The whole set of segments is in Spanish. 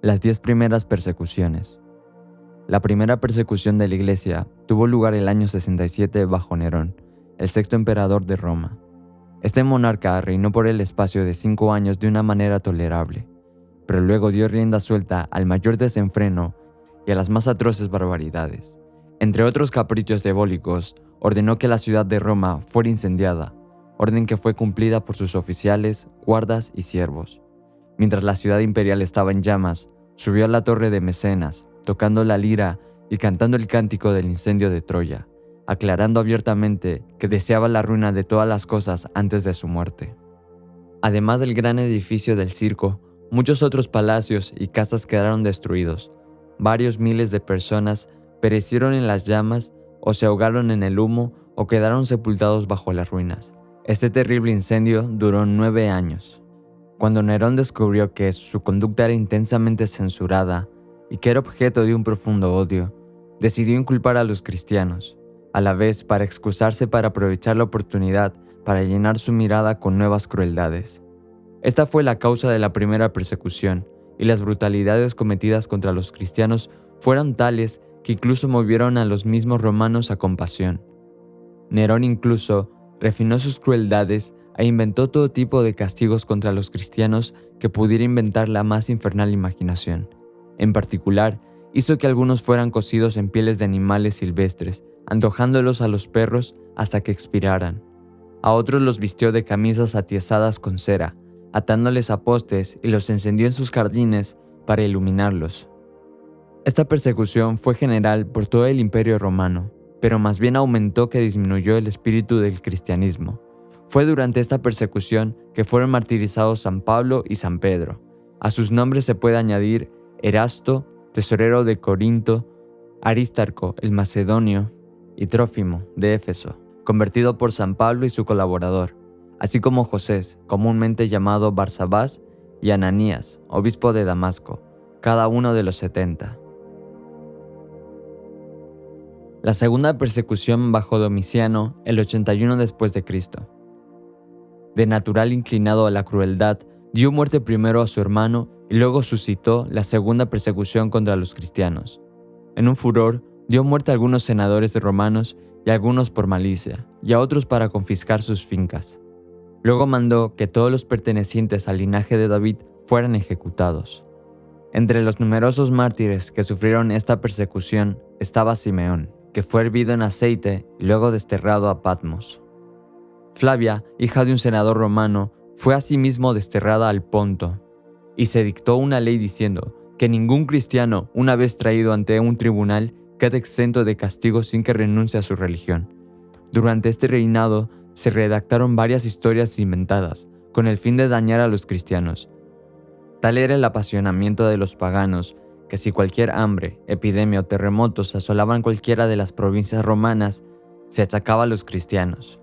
Las 10 primeras persecuciones. La primera persecución de la Iglesia tuvo lugar el año 67 bajo Nerón, el sexto emperador de Roma. Este monarca reinó por el espacio de 5 años de una manera tolerable, pero luego dio rienda suelta al mayor desenfreno y a las más atroces barbaridades. Entre otros caprichos diabólicos, ordenó que la ciudad de Roma fuera incendiada, orden que fue cumplida por sus oficiales, guardas y siervos. Mientras la ciudad imperial estaba en llamas, subió a la torre de Mecenas, tocando la lira y cantando el cántico del incendio de Troya, aclarando abiertamente que deseaba la ruina de todas las cosas antes de su muerte. Además del gran edificio del circo, muchos otros palacios y casas quedaron destruidos. Varios miles de personas perecieron en las llamas o se ahogaron en el humo o quedaron sepultados bajo las ruinas. Este terrible incendio duró 9 años. Cuando Nerón descubrió que su conducta era intensamente censurada y que era objeto de un profundo odio, decidió inculpar a los cristianos, a la vez para excusarse para aprovechar la oportunidad para llenar su mirada con nuevas crueldades. Esta fue la causa de la primera persecución, y las brutalidades cometidas contra los cristianos fueron tales que incluso movieron a los mismos romanos a compasión. Nerón incluso refinó sus crueldades e inventó todo tipo de castigos contra los cristianos que pudiera inventar la más infernal imaginación. En particular, hizo que algunos fueran cocidos en pieles de animales silvestres, antojándolos a los perros hasta que expiraran. A otros los vistió de camisas atiezadas con cera, atándoles a postes y los encendió en sus jardines para iluminarlos. Esta persecución fue general por todo el Imperio Romano, pero más bien aumentó que disminuyó el espíritu del cristianismo. Fue durante esta persecución que fueron martirizados San Pablo y San Pedro. A sus nombres se puede añadir Erasto, tesorero de Corinto, Aristarco, el macedonio, y Trófimo, de Éfeso, convertido por San Pablo y su colaborador, así como José, comúnmente llamado Barsabás, y Ananías, obispo de Damasco, cada uno de los 70. La segunda persecución bajo Domiciano, el 81 después de Cristo. De natural inclinado a la crueldad, dio muerte primero a su hermano y luego suscitó la segunda persecución contra los cristianos. En un furor, dio muerte a algunos senadores romanos y a algunos por malicia, y a otros para confiscar sus fincas. Luego mandó que todos los pertenecientes al linaje de David fueran ejecutados. Entre los numerosos mártires que sufrieron esta persecución estaba Simeón, que fue hervido en aceite y luego desterrado a Patmos. Flavia, hija de un senador romano, fue asimismo desterrada al Ponto, y se dictó una ley diciendo que ningún cristiano, una vez traído ante un tribunal, quede exento de castigo sin que renuncie a su religión. Durante este reinado se redactaron varias historias inventadas, con el fin de dañar a los cristianos. Tal era el apasionamiento de los paganos, que si cualquier hambre, epidemia o terremotos asolaban cualquiera de las provincias romanas, se achacaba a los cristianos.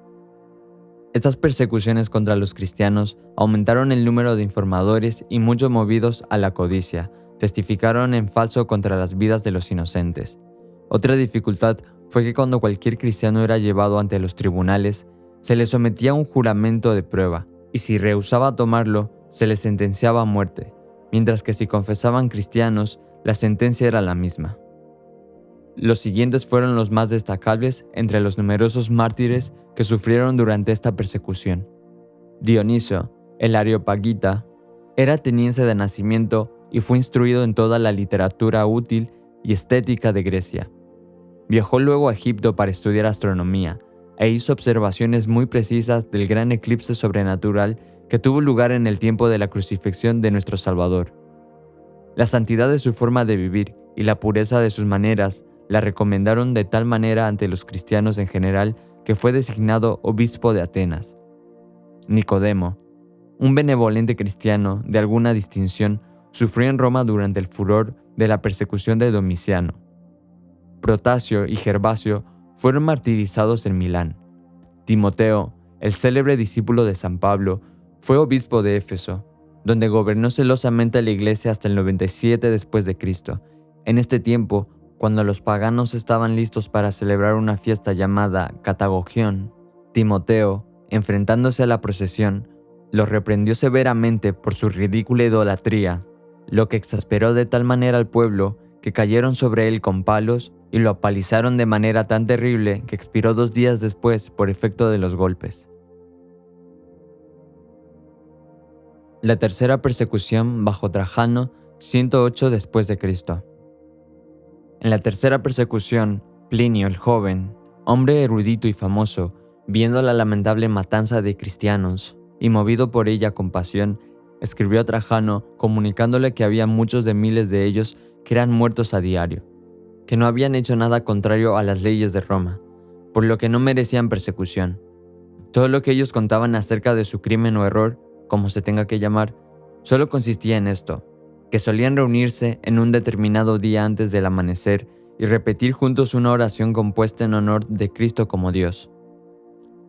Estas persecuciones contra los cristianos aumentaron el número de informadores y muchos movidos a la codicia, testificaron en falso contra las vidas de los inocentes. Otra dificultad fue que cuando cualquier cristiano era llevado ante los tribunales, se le sometía a un juramento de prueba, y si rehusaba tomarlo, se le sentenciaba a muerte, mientras que si confesaban cristianos, la sentencia era la misma. Los siguientes fueron los más destacables entre los numerosos mártires que sufrieron durante esta persecución. Dionisio, el Areopagita, era ateniense de nacimiento y fue instruido en toda la literatura útil y estética de Grecia. Viajó luego a Egipto para estudiar astronomía e hizo observaciones muy precisas del gran eclipse sobrenatural que tuvo lugar en el tiempo de la crucifixión de nuestro Salvador. La santidad de su forma de vivir y la pureza de sus maneras la recomendaron de tal manera ante los cristianos en general que fue designado obispo de Atenas. Nicodemo, un benevolente cristiano de alguna distinción, sufrió en Roma durante el furor de la persecución de Domiciano. Protasio y Gervasio fueron martirizados en Milán. Timoteo, el célebre discípulo de San Pablo, fue obispo de Éfeso, donde gobernó celosamente la iglesia hasta el 97 después de Cristo. En este tiempo, cuando los paganos estaban listos para celebrar una fiesta llamada Catagogión, Timoteo, enfrentándose a la procesión, los reprendió severamente por su ridícula idolatría. lo que exasperó de tal manera al pueblo que cayeron sobre él con palos y lo apalizaron de manera tan terrible que expiró 2 días después por efecto de los golpes. La tercera persecución bajo Trajano, 108 después de Cristo. En la tercera persecución, Plinio el joven, hombre erudito y famoso, viendo la lamentable matanza de cristianos y movido por ella con pasión, escribió a Trajano comunicándole que había muchos de miles de ellos que eran muertos a diario, que no habían hecho nada contrario a las leyes de Roma, por lo que no merecían persecución. Todo lo que ellos contaban acerca de su crimen o error, como se tenga que llamar, solo consistía en esto, que solían reunirse en un determinado día antes del amanecer y repetir juntos una oración compuesta en honor de Cristo como Dios,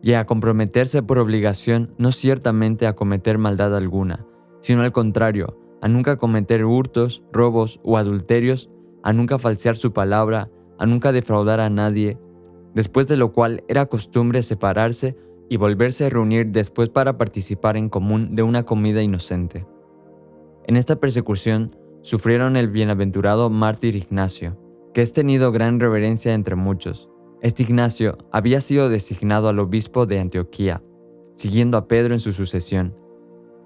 y a comprometerse por obligación no ciertamente a cometer maldad alguna, sino al contrario, a nunca cometer hurtos, robos o adulterios, a nunca falsear su palabra, a nunca defraudar a nadie, después de lo cual era costumbre separarse y volverse a reunir después para participar en común de una comida inocente. En esta persecución sufrieron el bienaventurado mártir Ignacio, que es tenido gran reverencia entre muchos. Este Ignacio había sido designado al obispo de Antioquía, siguiendo a Pedro en su sucesión.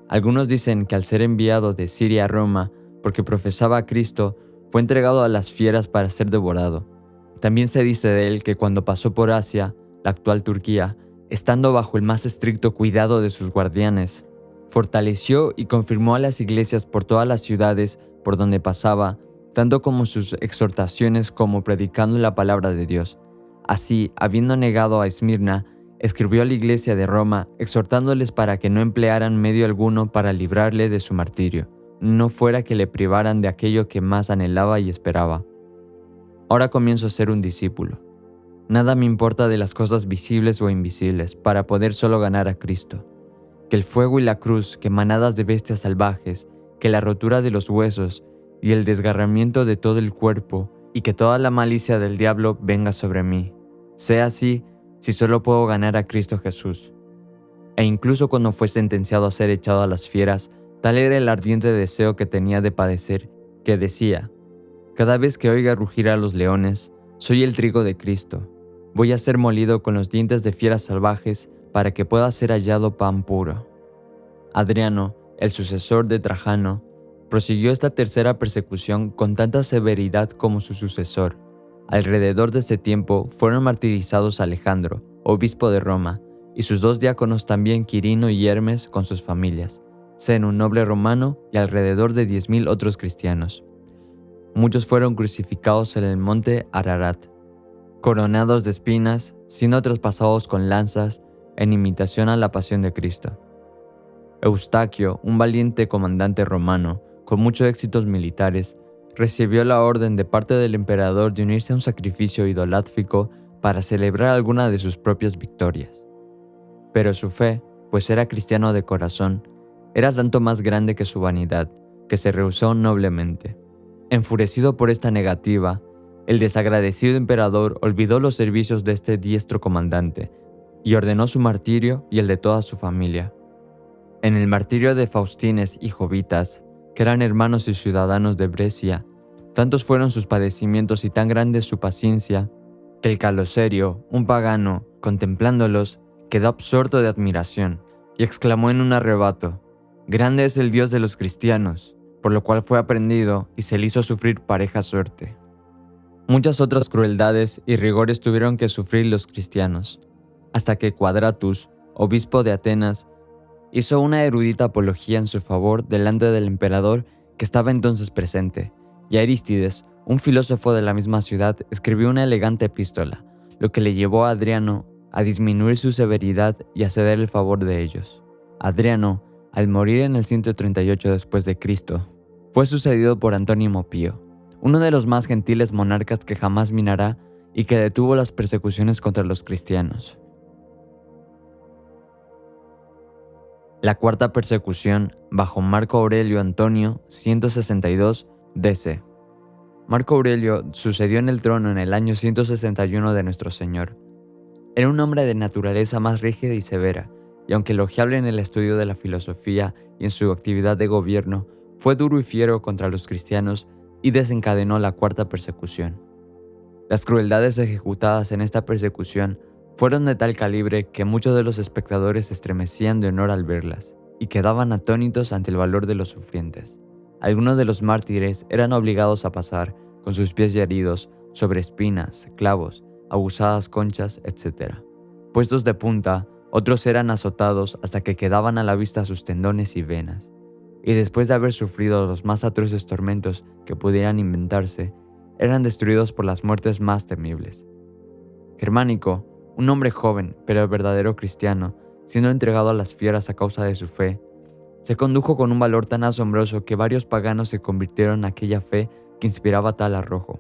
Algunos dicen que al ser enviado de Siria a Roma, porque profesaba a Cristo, fue entregado a las fieras para ser devorado. También se dice de él que cuando pasó por Asia, la actual Turquía, estando bajo el más estricto cuidado de sus guardianes, fortaleció y confirmó a las iglesias por todas las ciudades por donde pasaba, tanto como sus exhortaciones como predicando la palabra de Dios. Así, habiendo negado a Esmirna, escribió a la iglesia de Roma, exhortándoles para que no emplearan medio alguno para librarle de su martirio, no fuera que le privaran de aquello que más anhelaba y esperaba. Ahora comienzo a ser un discípulo. Nada me importa de las cosas visibles o invisibles, para poder solo ganar a Cristo. Que el fuego y la cruz, que manadas de bestias salvajes, que la rotura de los huesos y el desgarramiento de todo el cuerpo, y que toda la malicia del diablo venga sobre mí. Sea así, si solo puedo ganar a Cristo Jesús. E incluso cuando fue sentenciado a ser echado a las fieras, tal era el ardiente deseo que tenía de padecer, que decía: cada vez que oiga rugir a los leones, soy el trigo de Cristo. Voy a ser molido con los dientes de fieras salvajes para que pueda ser hallado pan puro. Adriano, el sucesor de Trajano, prosiguió esta tercera persecución con tanta severidad como su sucesor. Alrededor de este tiempo fueron martirizados Alejandro, obispo de Roma, y sus 2 diáconos también, Quirino y Hermes, con sus familias, Zeno, un noble romano, y alrededor de 10,000 otros cristianos. Muchos fueron crucificados en el monte Ararat, coronados de espinas, siendo traspasados con lanzas, en imitación a la pasión de Cristo. Eustaquio, un valiente comandante romano, con muchos éxitos militares, recibió la orden de parte del emperador de unirse a un sacrificio idolátrico para celebrar alguna de sus propias victorias. Pero su fe, pues era cristiano de corazón, era tanto más grande que su vanidad, que se rehusó noblemente. Enfurecido por esta negativa, el desagradecido emperador olvidó los servicios de este diestro comandante y ordenó su martirio y el de toda su familia. En el martirio de Faustines y Jovitas, que eran hermanos y ciudadanos de Brescia, tantos fueron sus padecimientos y tan grande su paciencia, que el Caloserio, un pagano, contemplándolos, quedó absorto de admiración y exclamó en un arrebato: «Grande es el Dios de los cristianos», por lo cual fue aprehendido y se le hizo sufrir pareja suerte. Muchas otras crueldades y rigores tuvieron que sufrir los cristianos, hasta que Quadratus, obispo de Atenas, hizo una erudita apología en su favor delante del emperador que estaba entonces presente, y Arístides, un filósofo de la misma ciudad, escribió una elegante epístola, lo que le llevó a Adriano a disminuir su severidad y a ceder el favor de ellos. Adriano, al morir en el 138 después de Cristo, fue sucedido por Antónimo Pío, uno de los más gentiles monarcas que jamás minará y que detuvo las persecuciones contra los cristianos. La cuarta persecución bajo Marco Aurelio Antonio, 162 DC. Marco Aurelio sucedió en el trono en el año 161 de nuestro Señor. Era un hombre de naturaleza más rígida y severa, y aunque elogiable en el estudio de la filosofía y en su actividad de gobierno, Fue duro y fiero contra los cristianos y desencadenó la cuarta persecución. Las crueldades ejecutadas en esta persecución fueron de tal calibre que muchos de los espectadores se estremecían de honor al verlas y quedaban atónitos ante el valor de los sufrientes. Algunos de los mártires eran obligados a pasar, con sus pies heridos, sobre espinas, clavos, abusadas conchas, etc. Puestos de punta, otros eran azotados hasta que quedaban a la vista sus tendones y venas. Y después de haber sufrido los más atroces tormentos que pudieran inventarse, eran destruidos por las muertes más temibles. Germánico, un hombre joven pero verdadero cristiano, siendo entregado a las fieras a causa de su fe, se condujo con un valor tan asombroso que varios paganos se convirtieron en aquella fe que inspiraba tal arrojo.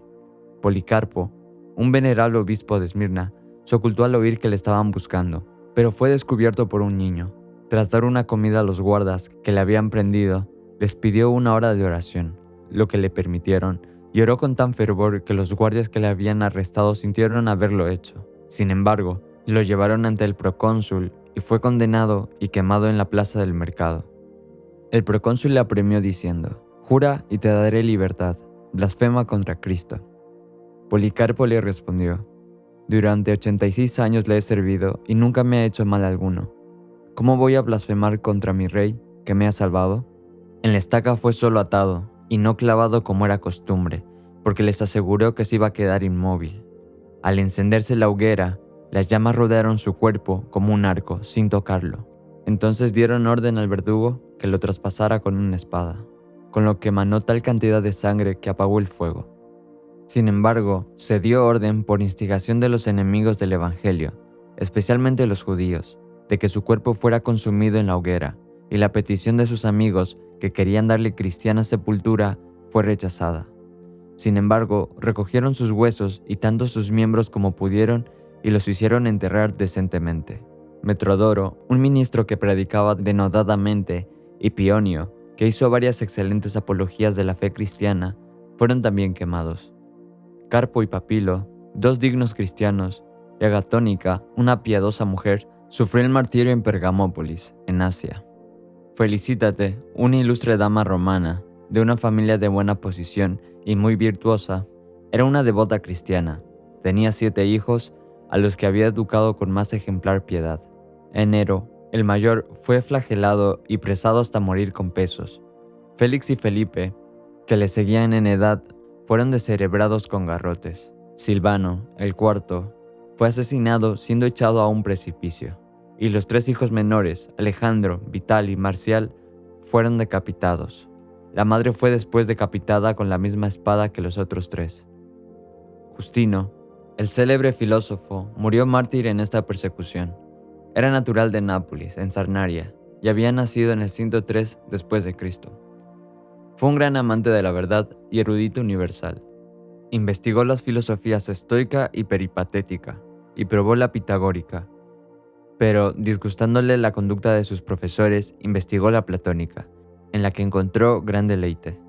Policarpo, un venerable obispo de Esmirna, se ocultó al oír que le estaban buscando, pero fue descubierto por un niño. Tras dar una comida a los guardas que le habían prendido, les pidió 1 hora de oración, lo que le permitieron, y oró con tan fervor que los guardias que le habían arrestado sintieron haberlo hecho. Sin embargo, lo llevaron ante el procónsul y fue condenado y quemado en la plaza del mercado. El procónsul le apremió diciendo: «Jura y te daré libertad, blasfema contra Cristo». Policarpo le respondió: «Durante 86 años le he servido y nunca me ha hecho mal alguno. ¿Cómo voy a blasfemar contra mi rey, que me ha salvado?». En la estaca fue solo atado, y no clavado como era costumbre, porque les aseguró que se iba a quedar inmóvil. Al encenderse la hoguera, las llamas rodearon su cuerpo como un arco, sin tocarlo. Entonces dieron orden al verdugo que lo traspasara con una espada, con lo que emanó tal cantidad de sangre que apagó el fuego. Sin embargo, se dio orden por instigación de los enemigos del Evangelio, especialmente los judíos, de que su cuerpo fuera consumido en la hoguera, y la petición de sus amigos que querían darle cristiana sepultura fue rechazada. Sin embargo, recogieron sus huesos y tanto sus miembros como pudieron y los hicieron enterrar decentemente. Metrodoro, un ministro que predicaba denodadamente, y Pionio, que hizo varias excelentes apologías de la fe cristiana, fueron también quemados. Carpo y Papilo, 2 dignos cristianos, y Agatónica, una piadosa mujer, sufrió el martirio en Pergamópolis, en Asia. Felicítate, una ilustre dama romana, de una familia de buena posición y muy virtuosa, era una devota cristiana. Tenía 7 hijos, a los que había educado con más ejemplar piedad. Enero, el mayor, fue flagelado y presado hasta morir con pesos. Félix y Felipe, que le seguían en edad, fueron descerebrados con garrotes. Silvano, el cuarto, fue asesinado siendo echado a un precipicio. Y los 3 hijos menores, Alejandro, Vital y Marcial, fueron decapitados. La madre fue después decapitada con la misma espada que los otros 3. Justino, el célebre filósofo, murió mártir en esta persecución. Era natural de Nápoles, en Sarnaria, y había nacido en el 103 después de Cristo. Fue un gran amante de la verdad y erudito universal. Investigó las filosofías estoica y peripatética, y probó la pitagórica. Pero, disgustándole la conducta de sus profesores, investigó la platónica, en la que encontró gran deleite.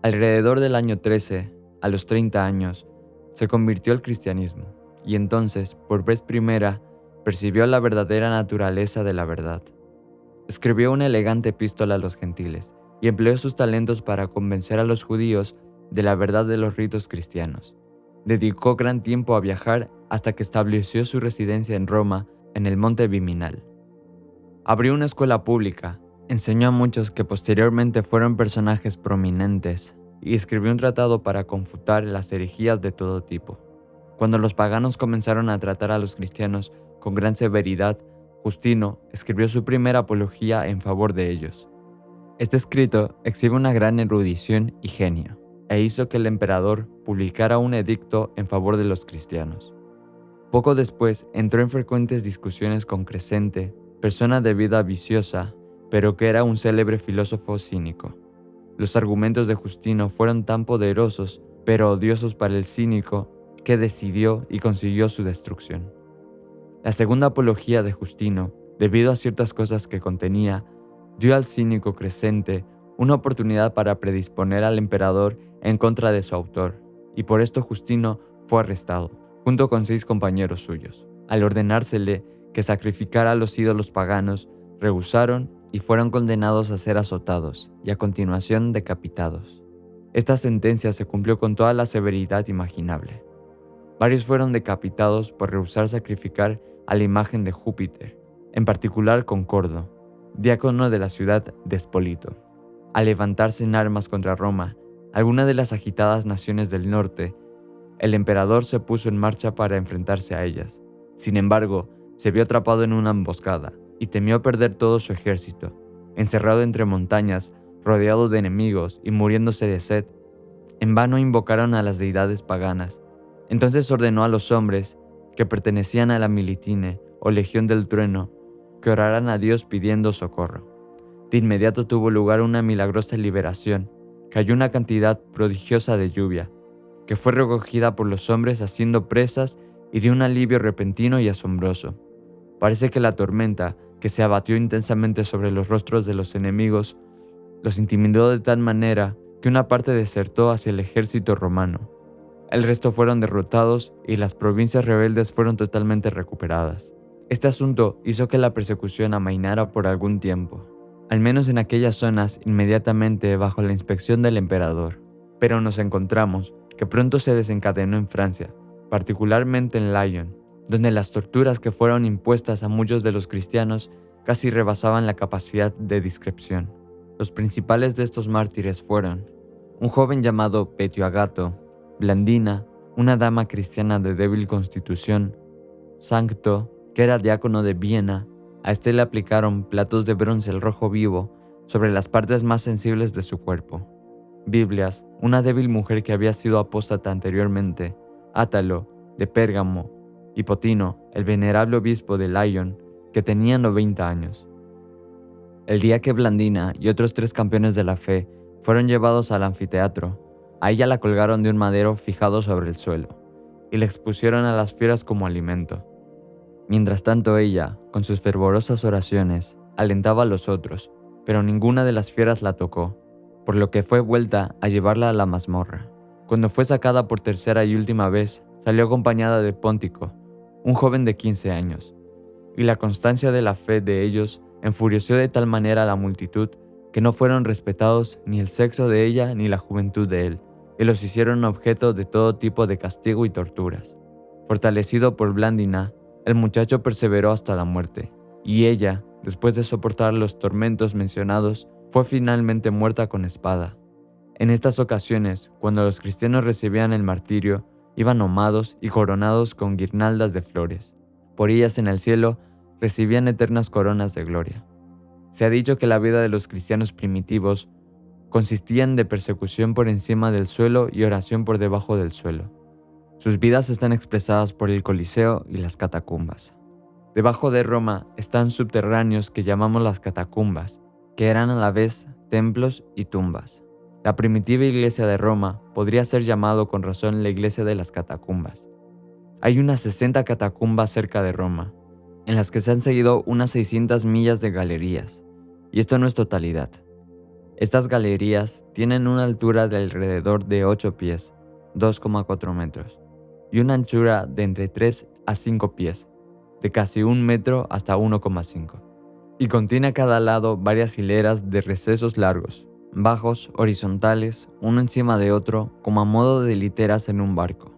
Alrededor del año 13, a los 30 años, se convirtió al cristianismo, y entonces, por vez primera, percibió la verdadera naturaleza de la verdad. Escribió una elegante epístola a los gentiles, y empleó sus talentos para convencer a los judíos de la verdad de los ritos cristianos. Dedicó gran tiempo a viajar hasta que estableció su residencia en Roma, en el Monte Viminal. Abrió una escuela pública, enseñó a muchos que posteriormente fueron personajes prominentes, y escribió un tratado para confutar las herejías de todo tipo. Cuando los paganos comenzaron a tratar a los cristianos con gran severidad, Justino escribió su primera apología en favor de ellos. Este escrito exhibe una gran erudición y genio, e hizo que el emperador publicara un edicto en favor de los cristianos. Poco después entró en frecuentes discusiones con Crescente, persona de vida viciosa, pero que era un célebre filósofo cínico. Los argumentos de Justino fueron tan poderosos, pero odiosos para el cínico, que decidió y consiguió su destrucción. La segunda apología de Justino, debido a ciertas cosas que contenía, dio al cínico Crescente una oportunidad para predisponer al emperador en contra de su autor, y por esto Justino fue arrestado, junto con 6 compañeros suyos. Al ordenársele que sacrificara a los ídolos paganos, rehusaron y fueron condenados a ser azotados y a continuación decapitados. Esta sentencia se cumplió con toda la severidad imaginable. Varios fueron decapitados por rehusar sacrificar a la imagen de Júpiter, en particular Concordo, diácono de la ciudad de Espolito. Al levantarse en armas contra Roma, alguna de las agitadas naciones del norte, el emperador se puso en marcha para enfrentarse a ellas. Sin embargo, se vio atrapado en una emboscada y temió perder todo su ejército. Encerrado entre montañas, rodeado de enemigos y muriéndose de sed, en vano invocaron a las deidades paganas. Entonces ordenó a los hombres que pertenecían a la Militine o Legión del Trueno que oraran a Dios pidiendo socorro. De inmediato tuvo lugar una milagrosa liberación. Cayó una cantidad prodigiosa de lluvia, que fue recogida por los hombres haciendo presas y dio un alivio repentino y asombroso. Parece que la tormenta, que se abatió intensamente sobre los rostros de los enemigos, los intimidó de tal manera que una parte desertó hacia el ejército romano. El resto fueron derrotados y las provincias rebeldes fueron totalmente recuperadas. Este asunto hizo que la persecución amainara por algún tiempo, al menos en aquellas zonas inmediatamente bajo la inspección del emperador. Pero nos encontramos que pronto se desencadenó en Francia, particularmente en Lyon, donde las torturas que fueron impuestas a muchos de los cristianos casi rebasaban la capacidad de discreción. Los principales de estos mártires fueron un joven llamado Petio Agato, Blandina, una dama cristiana de débil constitución, Sancto, que era diácono de Viena. A este le aplicaron platos de bronce al rojo vivo sobre las partes más sensibles de su cuerpo. Biblias, una débil mujer que había sido apóstata anteriormente, Átalo, de Pérgamo, y Potino, el venerable obispo de Lyon, que tenía 90 años. El día que Blandina y otros 3 campeones de la fe fueron llevados al anfiteatro, a ella la colgaron de un madero fijado sobre el suelo, y la expusieron a las fieras como alimento. Mientras tanto ella, con sus fervorosas oraciones, alentaba a los otros, pero ninguna de las fieras la tocó, por lo que fue vuelta a llevarla a la mazmorra. Cuando fue sacada por tercera y última vez, salió acompañada de Póntico, un joven de 15 años, y la constancia de la fe de ellos enfureció de tal manera a la multitud que no fueron respetados ni el sexo de ella ni la juventud de él, y los hicieron objeto de todo tipo de castigo y torturas. Fortalecido por Blandina, el muchacho perseveró hasta la muerte, y ella, después de soportar los tormentos mencionados, fue finalmente muerta con espada. En estas ocasiones, cuando los cristianos recibían el martirio, iban ahomados y coronados con guirnaldas de flores. Por ellas en el cielo recibían eternas coronas de gloria. Se ha dicho que la vida de los cristianos primitivos consistía de persecución por encima del suelo y oración por debajo del suelo. Sus vidas están expresadas por el Coliseo y las catacumbas. Debajo de Roma están subterráneos que llamamos las catacumbas, que eran a la vez templos y tumbas. La primitiva iglesia de Roma podría ser llamado con razón la iglesia de las catacumbas. Hay unas 60 catacumbas cerca de Roma, en las que se han seguido unas 600 millas de galerías, y esto no es totalidad. Estas galerías tienen una altura de alrededor de 8 pies, 2,4 metros, y una anchura de entre 3 a 5 pies, de casi 1 metro hasta 1,5, y contiene a cada lado varias hileras de recesos largos, bajos, horizontales, uno encima de otro, como a modo de literas en un barco.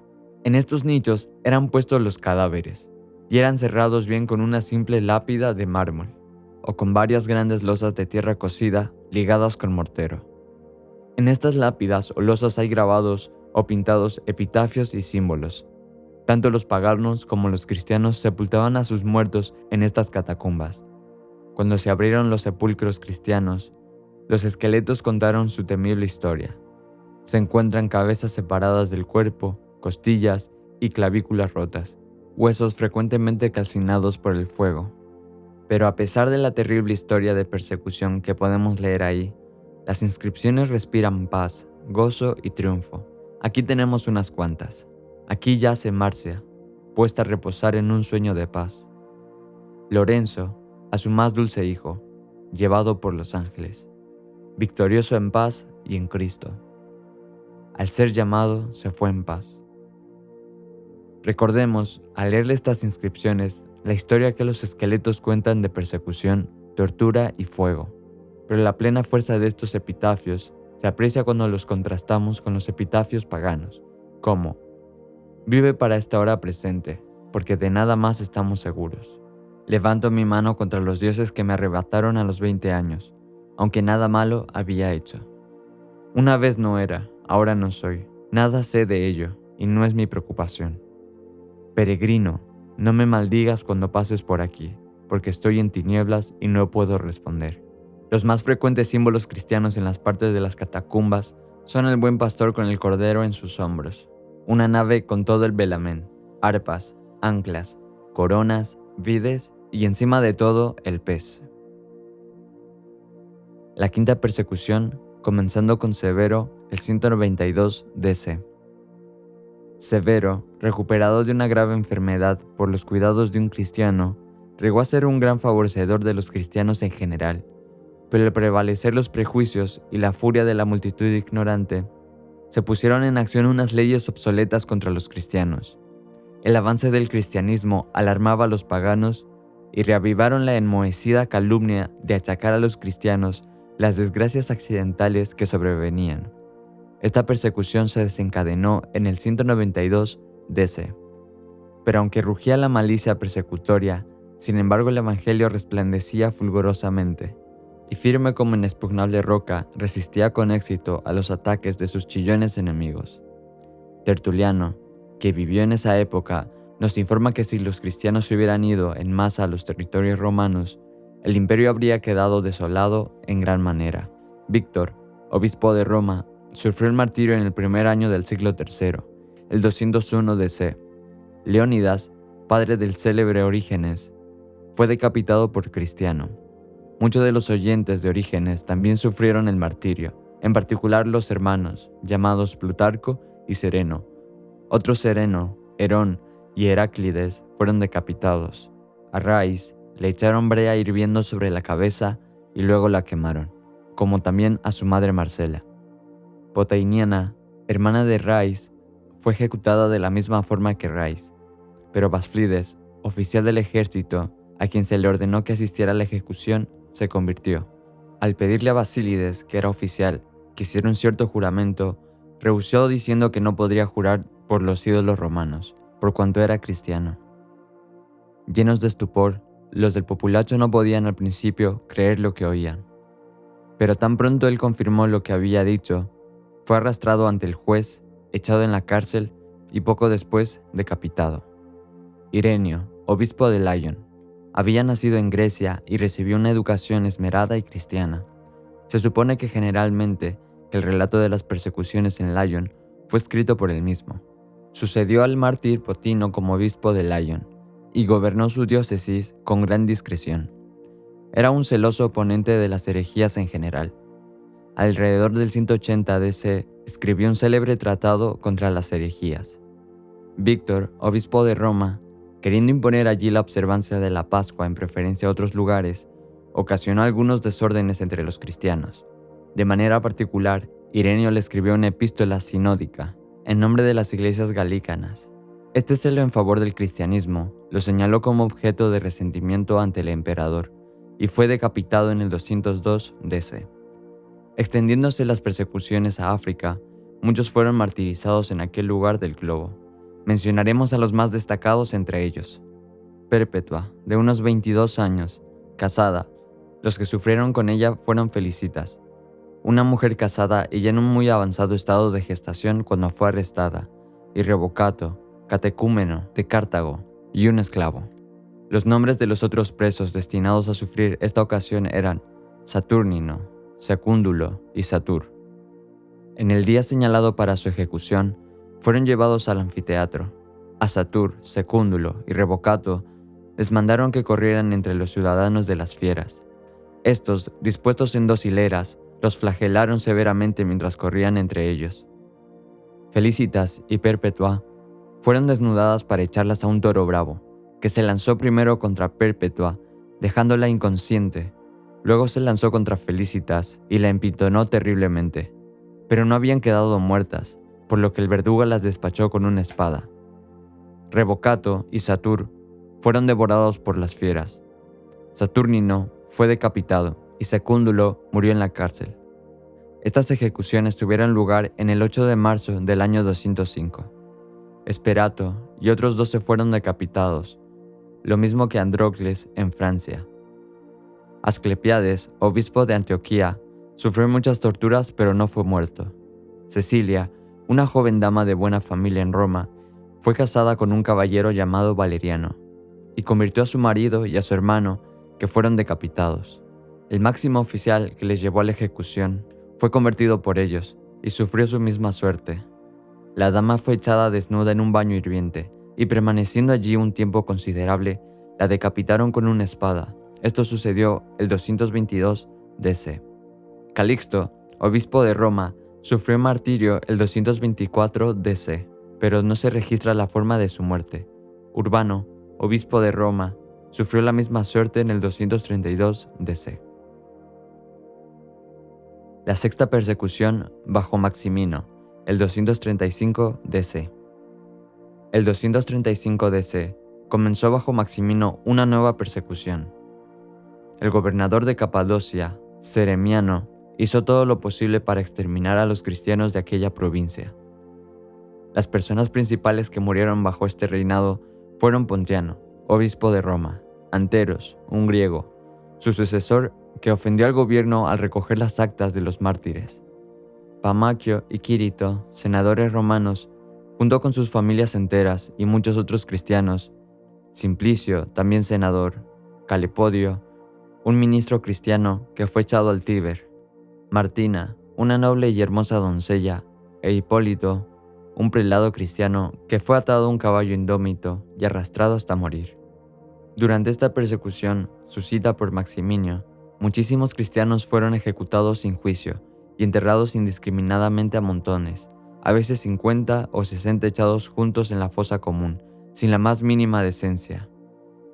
En estos nichos eran puestos los cadáveres, y eran cerrados bien con una simple lápida de mármol, o con varias grandes losas de tierra cocida ligadas con mortero. En estas lápidas o losas hay grabados o pintados epitafios y símbolos. Tanto los paganos como los cristianos sepultaban a sus muertos en estas catacumbas. Cuando se abrieron los sepulcros cristianos, los esqueletos contaron su temible historia. Se encuentran cabezas separadas del cuerpo, costillas y clavículas rotas, huesos frecuentemente calcinados por el fuego. Pero a pesar de la terrible historia de persecución que podemos leer ahí, las inscripciones respiran paz, gozo y triunfo. Aquí tenemos unas cuantas. Aquí yace Marcia, puesta a reposar en un sueño de paz. Lorenzo, a su más dulce hijo, llevado por los ángeles, victorioso en paz y en Cristo. Al ser llamado, se fue en paz. Recordemos, al leer estas inscripciones, la historia que los esqueletos cuentan de persecución tortura y fuego. Pero la plena fuerza de estos epitafios se aprecia cuando los contrastamos con los epitafios paganos, como: vive para esta hora presente, porque de nada más estamos seguros. Levanto mi mano contra los dioses que me arrebataron a los 20 años, aunque nada malo había hecho. Una vez no era, ahora no soy, nada sé de ello, y no es mi preocupación. Peregrino, no me maldigas cuando pases por aquí, porque estoy en tinieblas y no puedo responder. Los más frecuentes símbolos cristianos en las partes de las catacumbas son el buen pastor con el cordero en sus hombros, una nave con todo el velamén, arpas, anclas, coronas, vides y encima de todo el pez. La quinta persecución, comenzando con Severo, el 192 DC. Severo, recuperado de una grave enfermedad por los cuidados de un cristiano, llegó a ser un gran favorecedor de los cristianos en general, pero al prevalecer los prejuicios y la furia de la multitud ignorante, se pusieron en acción unas leyes obsoletas contra los cristianos. El avance del cristianismo alarmaba a los paganos y reavivaron la enmohecida calumnia de achacar a los cristianos las desgracias accidentales que sobrevenían. Esta persecución se desencadenó en el 192 DC. Pero aunque rugía la malicia persecutoria, sin embargo el evangelio resplandecía fulgurosamente, y firme como inexpugnable roca resistía con éxito a los ataques de sus chillones enemigos. Tertuliano, que vivió en esa época, nos informa que si los cristianos se hubieran ido en masa a los territorios romanos, el imperio habría quedado desolado en gran manera. Víctor, obispo de Roma, sufrió el martirio en el primer año del siglo III, el 201 DC. Leónidas, padre del célebre Orígenes, fue decapitado por cristiano. Muchos de los oyentes de Orígenes también sufrieron el martirio, en particular los hermanos, llamados Plutarco y Sereno. Otro Sereno, Herón y Heráclides fueron decapitados. A Rais le echaron brea hirviendo sobre la cabeza y luego la quemaron, como también a su madre Marcela. Potainiana, hermana de Rais, fue ejecutada de la misma forma que Rais, pero Basflides, oficial del ejército, a quien se le ordenó que asistiera a la ejecución, se convirtió. Al pedirle a Basílides, que era oficial, que hiciera un cierto juramento, rehusó diciendo que no podría jurar por los ídolos romanos, por cuanto era cristiano. Llenos de estupor, los del populacho no podían al principio creer lo que oían. Pero tan pronto él confirmó lo que había dicho, fue arrastrado ante el juez, echado en la cárcel y poco después decapitado. Ireneo, obispo de Lyon, había nacido en Grecia y recibió una educación esmerada y cristiana. Se supone que generalmente que el relato de las persecuciones en Lyon fue escrito por él mismo. Sucedió al mártir Potino como obispo de Lyon y gobernó su diócesis con gran discreción. Era un celoso oponente de las herejías en general. Alrededor del 180 DC escribió un célebre tratado contra las herejías. Víctor, obispo de Roma, queriendo imponer allí la observancia de la Pascua en preferencia a otros lugares, ocasionó algunos desórdenes entre los cristianos. De manera particular, Ireneo le escribió una epístola sinódica en nombre de las iglesias galícanas. Este celo en favor del cristianismo lo señaló como objeto de resentimiento ante el emperador y fue decapitado en el 202 DC. Extendiéndose las persecuciones a África, muchos fueron martirizados en aquel lugar del globo. Mencionaremos a los más destacados entre ellos. Perpetua, de unos 22 años, casada. Los que sufrieron con ella fueron Felicitas, una mujer casada y ya en un muy avanzado estado de gestación cuando fue arrestada, y Revocato, catecúmeno de Cartago, y un esclavo. Los nombres de los otros presos destinados a sufrir esta ocasión eran Saturnino, Secúndulo y Satur. En el día señalado para su ejecución, fueron llevados al anfiteatro. A Satur, Secúndulo y Revocato les mandaron que corrieran entre los ciudadanos de las fieras. Estos, dispuestos en 2 hileras, los flagelaron severamente mientras corrían entre ellos. Felicitas y Perpetua fueron desnudadas para echarlas a un toro bravo, que se lanzó primero contra Perpetua, dejándola inconsciente. Luego se lanzó contra Felicitas y la empintonó terriblemente. Pero no habían quedado muertas, por lo que el verdugo las despachó con una espada. Revocato y Satur fueron devorados por las fieras. Saturnino fue decapitado y Secúndulo murió en la cárcel. Estas ejecuciones tuvieron lugar en el 8 de marzo del año 205. Esperato y otros 12 fueron decapitados, lo mismo que Andrócles en Francia. Asclepiades, obispo de Antioquía, sufrió muchas torturas pero no fue muerto. Cecilia, una joven dama de buena familia en Roma, fue casada con un caballero llamado Valeriano, y convirtió a su marido y a su hermano, que fueron decapitados. El máximo oficial que les llevó a la ejecución fue convertido por ellos, y sufrió su misma suerte. La dama fue echada desnuda en un baño hirviente, y permaneciendo allí un tiempo considerable, la decapitaron con una espada. Esto sucedió el 222 DC. Calixto, obispo de Roma, sufrió martirio el 224 DC, pero no se registra la forma de su muerte. Urbano, obispo de Roma, sufrió la misma suerte en el 232 DC. La sexta persecución bajo Maximino, el 235 DC. El 235 DC comenzó bajo Maximino una nueva persecución. El gobernador de Capadocia, Ceremiano, hizo todo lo posible para exterminar a los cristianos de aquella provincia. Las personas principales que murieron bajo este reinado fueron Pontiano, obispo de Roma, Anteros, un griego, su sucesor que ofendió al gobierno al recoger las actas de los mártires, Pamaquio y Quirito, senadores romanos, junto con sus familias enteras y muchos otros cristianos, Simplicio, también senador, Calepodio, un ministro cristiano que fue echado al Tíber, Martina, una noble y hermosa doncella, e Hipólito, un prelado cristiano que fue atado a un caballo indómito y arrastrado hasta morir. Durante esta persecución, suscita por Maximinio, muchísimos cristianos fueron ejecutados sin juicio y enterrados indiscriminadamente a montones, a veces 50 o 60 echados juntos en la fosa común, sin la más mínima decencia.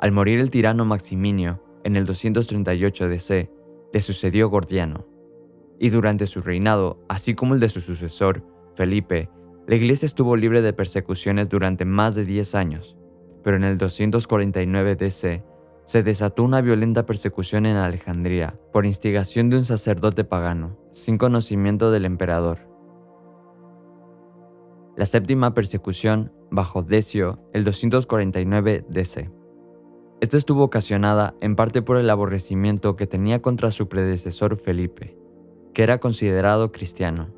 Al morir el tirano Maximinio, en el 238 DC, le sucedió Gordiano. Y durante su reinado, así como el de su sucesor, Felipe, la iglesia estuvo libre de persecuciones durante más de 10 años, pero en el 249 DC se desató una violenta persecución en Alejandría por instigación de un sacerdote pagano, sin conocimiento del emperador. La séptima persecución bajo Decio, el 249 DC. Esta estuvo ocasionada en parte por el aborrecimiento que tenía contra su predecesor Felipe, que era considerado cristiano,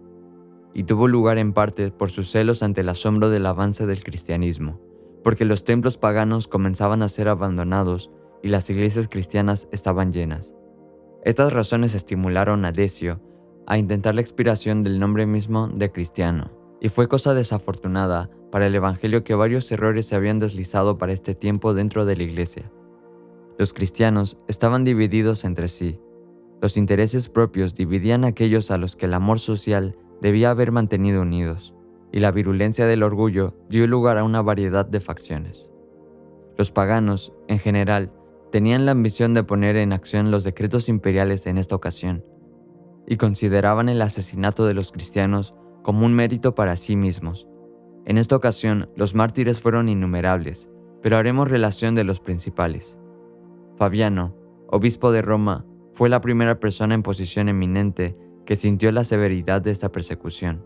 y tuvo lugar en parte por sus celos ante el asombro del avance del cristianismo, porque los templos paganos comenzaban a ser abandonados y las iglesias cristianas estaban llenas. Estas razones estimularon a Decio a intentar la expiración del nombre mismo de cristiano, y fue cosa desafortunada para el evangelio que varios errores se habían deslizado para este tiempo dentro de la iglesia. Los cristianos estaban divididos entre sí. Los intereses propios dividían a aquellos a los que el amor social debía haber mantenido unidos, y la virulencia del orgullo dio lugar a una variedad de facciones. Los paganos, en general, tenían la ambición de poner en acción los decretos imperiales en esta ocasión, y consideraban el asesinato de los cristianos como un mérito para sí mismos. En esta ocasión, los mártires fueron innumerables, pero haremos relación de los principales. Fabiano, obispo de Roma, fue la primera persona en posición eminente que sintió la severidad de esta persecución.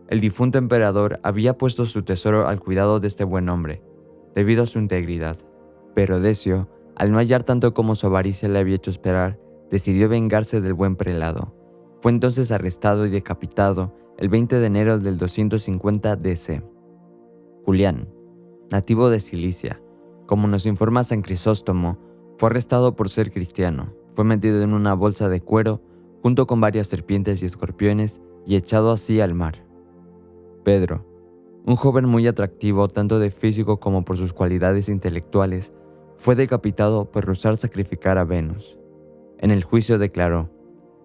El difunto emperador había puesto su tesoro al cuidado de este buen hombre, debido a su integridad. Pero Decio, al no hallar tanto como su avaricia le había hecho esperar, decidió vengarse del buen prelado. Fue entonces arrestado y decapitado el 20 de enero del 250 DC. Julián, nativo de Cilicia, como nos informa San Crisóstomo, fue arrestado por ser cristiano. Fue metido en una bolsa de cuero junto con varias serpientes y escorpiones y echado así al mar. Pedro, un joven muy atractivo tanto de físico como por sus cualidades intelectuales, fue decapitado por rehusar sacrificar a Venus. En el juicio declaró: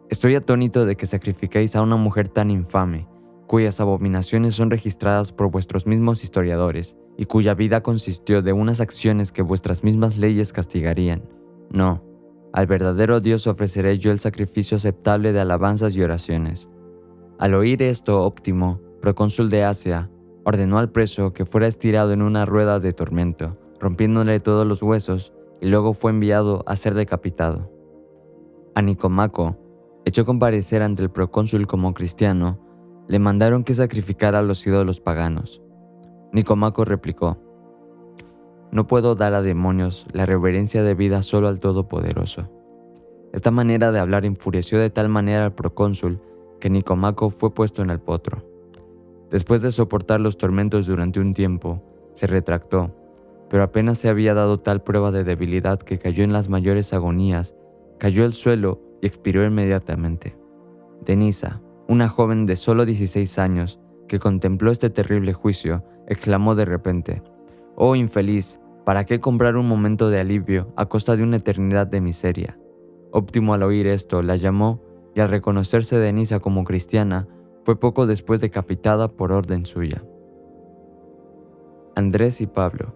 «Estoy atónito de que sacrifiquéis a una mujer tan infame, cuyas abominaciones son registradas por vuestros mismos historiadores y cuya vida consistió de unas acciones que vuestras mismas leyes castigarían. No, al verdadero Dios ofreceré yo el sacrificio aceptable de alabanzas y oraciones». Al oír esto, Óptimo, procónsul de Asia, ordenó al preso que fuera estirado en una rueda de tormento, rompiéndole todos los huesos, y luego fue enviado a ser decapitado. A Nicomaco, hecho comparecer ante el procónsul como cristiano, le mandaron que sacrificara a los ídolos paganos. Nicomaco replicó: «No puedo dar a demonios la reverencia debida solo al Todopoderoso». Esta manera de hablar enfureció de tal manera al procónsul que Nicomaco fue puesto en el potro. Después de soportar los tormentos durante un tiempo, se retractó, pero apenas se había dado tal prueba de debilidad que cayó en las mayores agonías, cayó al suelo y expiró inmediatamente. Denisa, una joven de solo 16 años, que contempló este terrible juicio, exclamó de repente: «Oh infeliz, ¿para qué comprar un momento de alivio a costa de una eternidad de miseria?». Óptimo al oír esto la llamó y al reconocerse Denisa como cristiana, fue poco después decapitada por orden suya. Andrés y Pablo,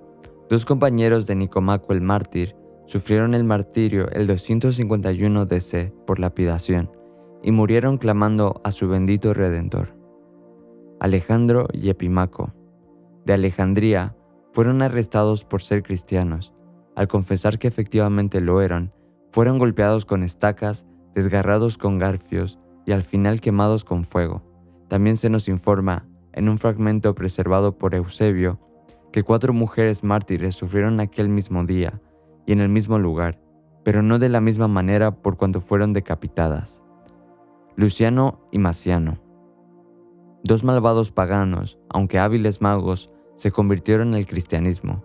dos compañeros de Nicomaco el mártir, sufrieron el martirio el 251 DC por lapidación y murieron clamando a su bendito Redentor. Alejandro y Epimaco, de Alejandría, fueron arrestados por ser cristianos. Al confesar que efectivamente lo eran, fueron golpeados con estacas, desgarrados con garfios y al final quemados con fuego. También se nos informa, en un fragmento preservado por Eusebio, que 4 mujeres mártires sufrieron aquel mismo día y en el mismo lugar, pero no de la misma manera por cuanto fueron decapitadas. Luciano y Maciano, 2 malvados paganos, aunque hábiles magos, se convirtieron en el cristianismo,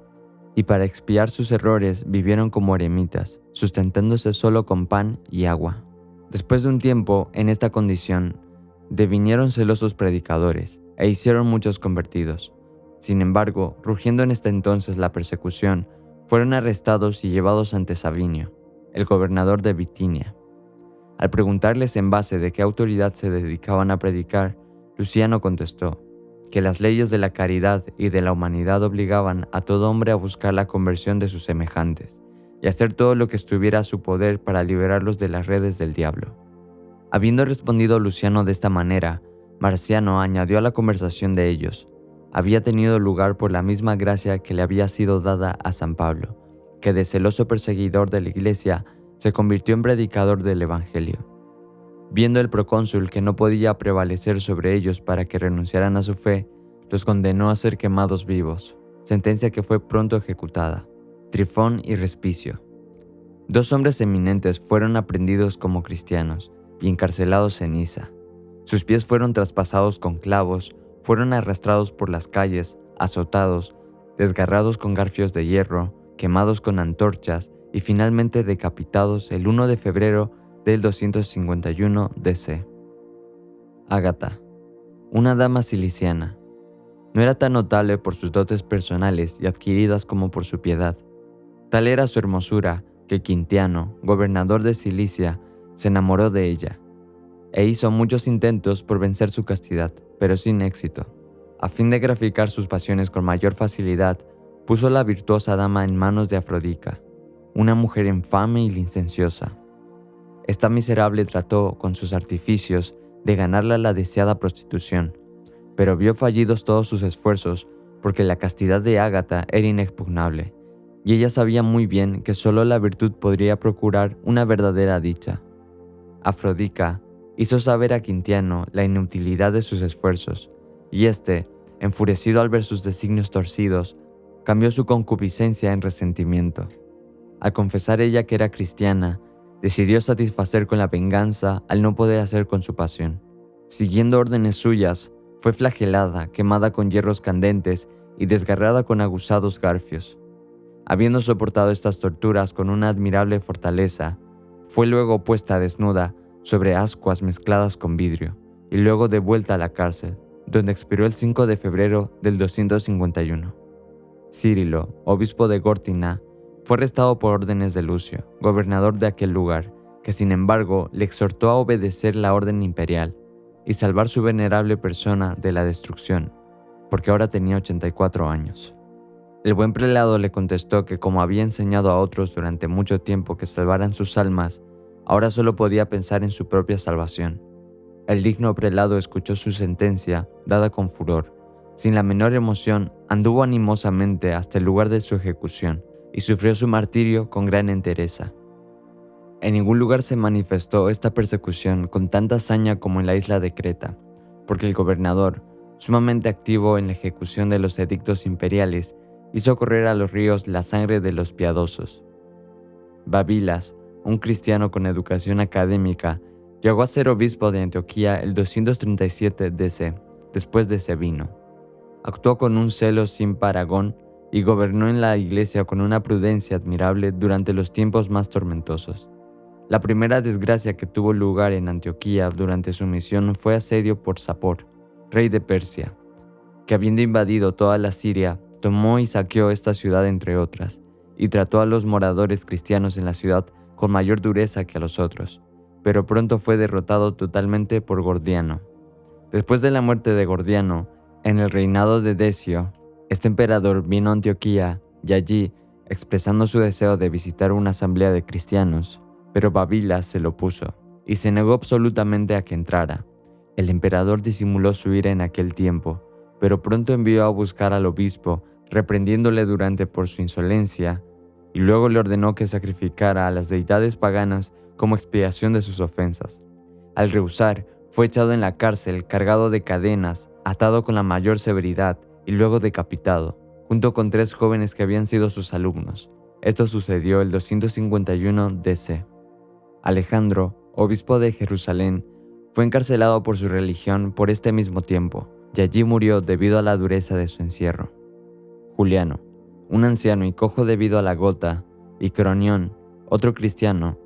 y para expiar sus errores vivieron como eremitas, sustentándose solo con pan y agua. Después de un tiempo en esta condición, devinieron celosos predicadores, e hicieron muchos convertidos. Sin embargo, rugiendo en este entonces la persecución, fueron arrestados y llevados ante Sabinio, el gobernador de Bitinia. Al preguntarles en base de qué autoridad se dedicaban a predicar, Luciano contestó que las leyes de la caridad y de la humanidad obligaban a todo hombre a buscar la conversión de sus semejantes y a hacer todo lo que estuviera a su poder para liberarlos de las redes del diablo. Habiendo respondido Luciano de esta manera, Marciano añadió a la conversación de ellos: había tenido lugar por la misma gracia que le había sido dada a San Pablo, que de celoso perseguidor de la iglesia se convirtió en predicador del evangelio. Viendo el procónsul que no podía prevalecer sobre ellos para que renunciaran a su fe, los condenó a ser quemados vivos, sentencia que fue pronto ejecutada. Trifón y Respicio. 2 hombres eminentes fueron aprehendidos como cristianos y encarcelados en Nisa. Sus pies fueron traspasados con clavos, fueron arrastrados por las calles, azotados, desgarrados con garfios de hierro, quemados con antorchas y finalmente decapitados el 1 de febrero del 251 DC. Ágata, una dama ciliciana. No era tan notable por sus dotes personales y adquiridas como por su piedad. Tal era su hermosura que Quintiano, gobernador de Cilicia, se enamoró de ella, e hizo muchos intentos por vencer su castidad, pero sin éxito. A fin de graficar sus pasiones con mayor facilidad, puso a la virtuosa dama en manos de Afrodita, una mujer infame y licenciosa. Esta miserable trató, con sus artificios, de ganarla la deseada prostitución, pero vio fallidos todos sus esfuerzos porque la castidad de Ágata era inexpugnable, y ella sabía muy bien que solo la virtud podría procurar una verdadera dicha. Afrodita hizo saber a Quintiano la inutilidad de sus esfuerzos, y éste, enfurecido al ver sus designios torcidos, cambió su concupiscencia en resentimiento. Al confesar ella que era cristiana, decidió satisfacer con la venganza al no poder hacer con su pasión. Siguiendo órdenes suyas, fue flagelada, quemada con hierros candentes y desgarrada con aguzados garfios. Habiendo soportado estas torturas con una admirable fortaleza, fue luego puesta desnuda sobre ascuas mezcladas con vidrio y luego devuelta a la cárcel, donde expiró el 5 de febrero del 251. Círilo, obispo de Górtina, fue arrestado por órdenes de Lucio, gobernador de aquel lugar, que sin embargo le exhortó a obedecer la orden imperial y salvar su venerable persona de la destrucción, porque ahora tenía 84 años. El buen prelado le contestó que como había enseñado a otros durante mucho tiempo que salvaran sus almas, ahora solo podía pensar en su propia salvación. El digno prelado escuchó su sentencia, dada con furor. Sin la menor emoción, anduvo animosamente hasta el lugar de su ejecución y sufrió su martirio con gran entereza. En ningún lugar se manifestó esta persecución con tanta hazaña como en la isla de Creta, porque el gobernador, sumamente activo en la ejecución de los edictos imperiales, hizo correr a los ríos la sangre de los piadosos. Babilas, un cristiano con educación académica, llegó a ser obispo de Antioquía el 237 DC, después de Sabino. Actuó con un celo sin parangón y gobernó en la iglesia con una prudencia admirable durante los tiempos más tormentosos. La primera desgracia que tuvo lugar en Antioquía durante su misión fue asedio por Sapor, rey de Persia, que habiendo invadido toda la Siria, tomó y saqueó esta ciudad entre otras, y trató a los moradores cristianos en la ciudad con mayor dureza que a los otros, pero pronto fue derrotado totalmente por Gordiano. Después de la muerte de Gordiano, en el reinado de Decio, este emperador vino a Antioquía y allí, expresando su deseo de visitar una asamblea de cristianos, pero Babilas se lo opuso y se negó absolutamente a que entrara. El emperador disimuló su ira en aquel tiempo, pero pronto envió a buscar al obispo, reprendiéndole durante por su insolencia, y luego le ordenó que sacrificara a las deidades paganas como expiación de sus ofensas. Al rehusar, fue echado en la cárcel, cargado de cadenas, atado con la mayor severidad y luego decapitado, junto con 3 jóvenes que habían sido sus alumnos. Esto sucedió el 251 DC. Alejandro, obispo de Jerusalén, fue encarcelado por su religión por este mismo tiempo, y allí murió debido a la dureza de su encierro. Juliano, un anciano y cojo debido a la gota, y Cronión, otro cristiano,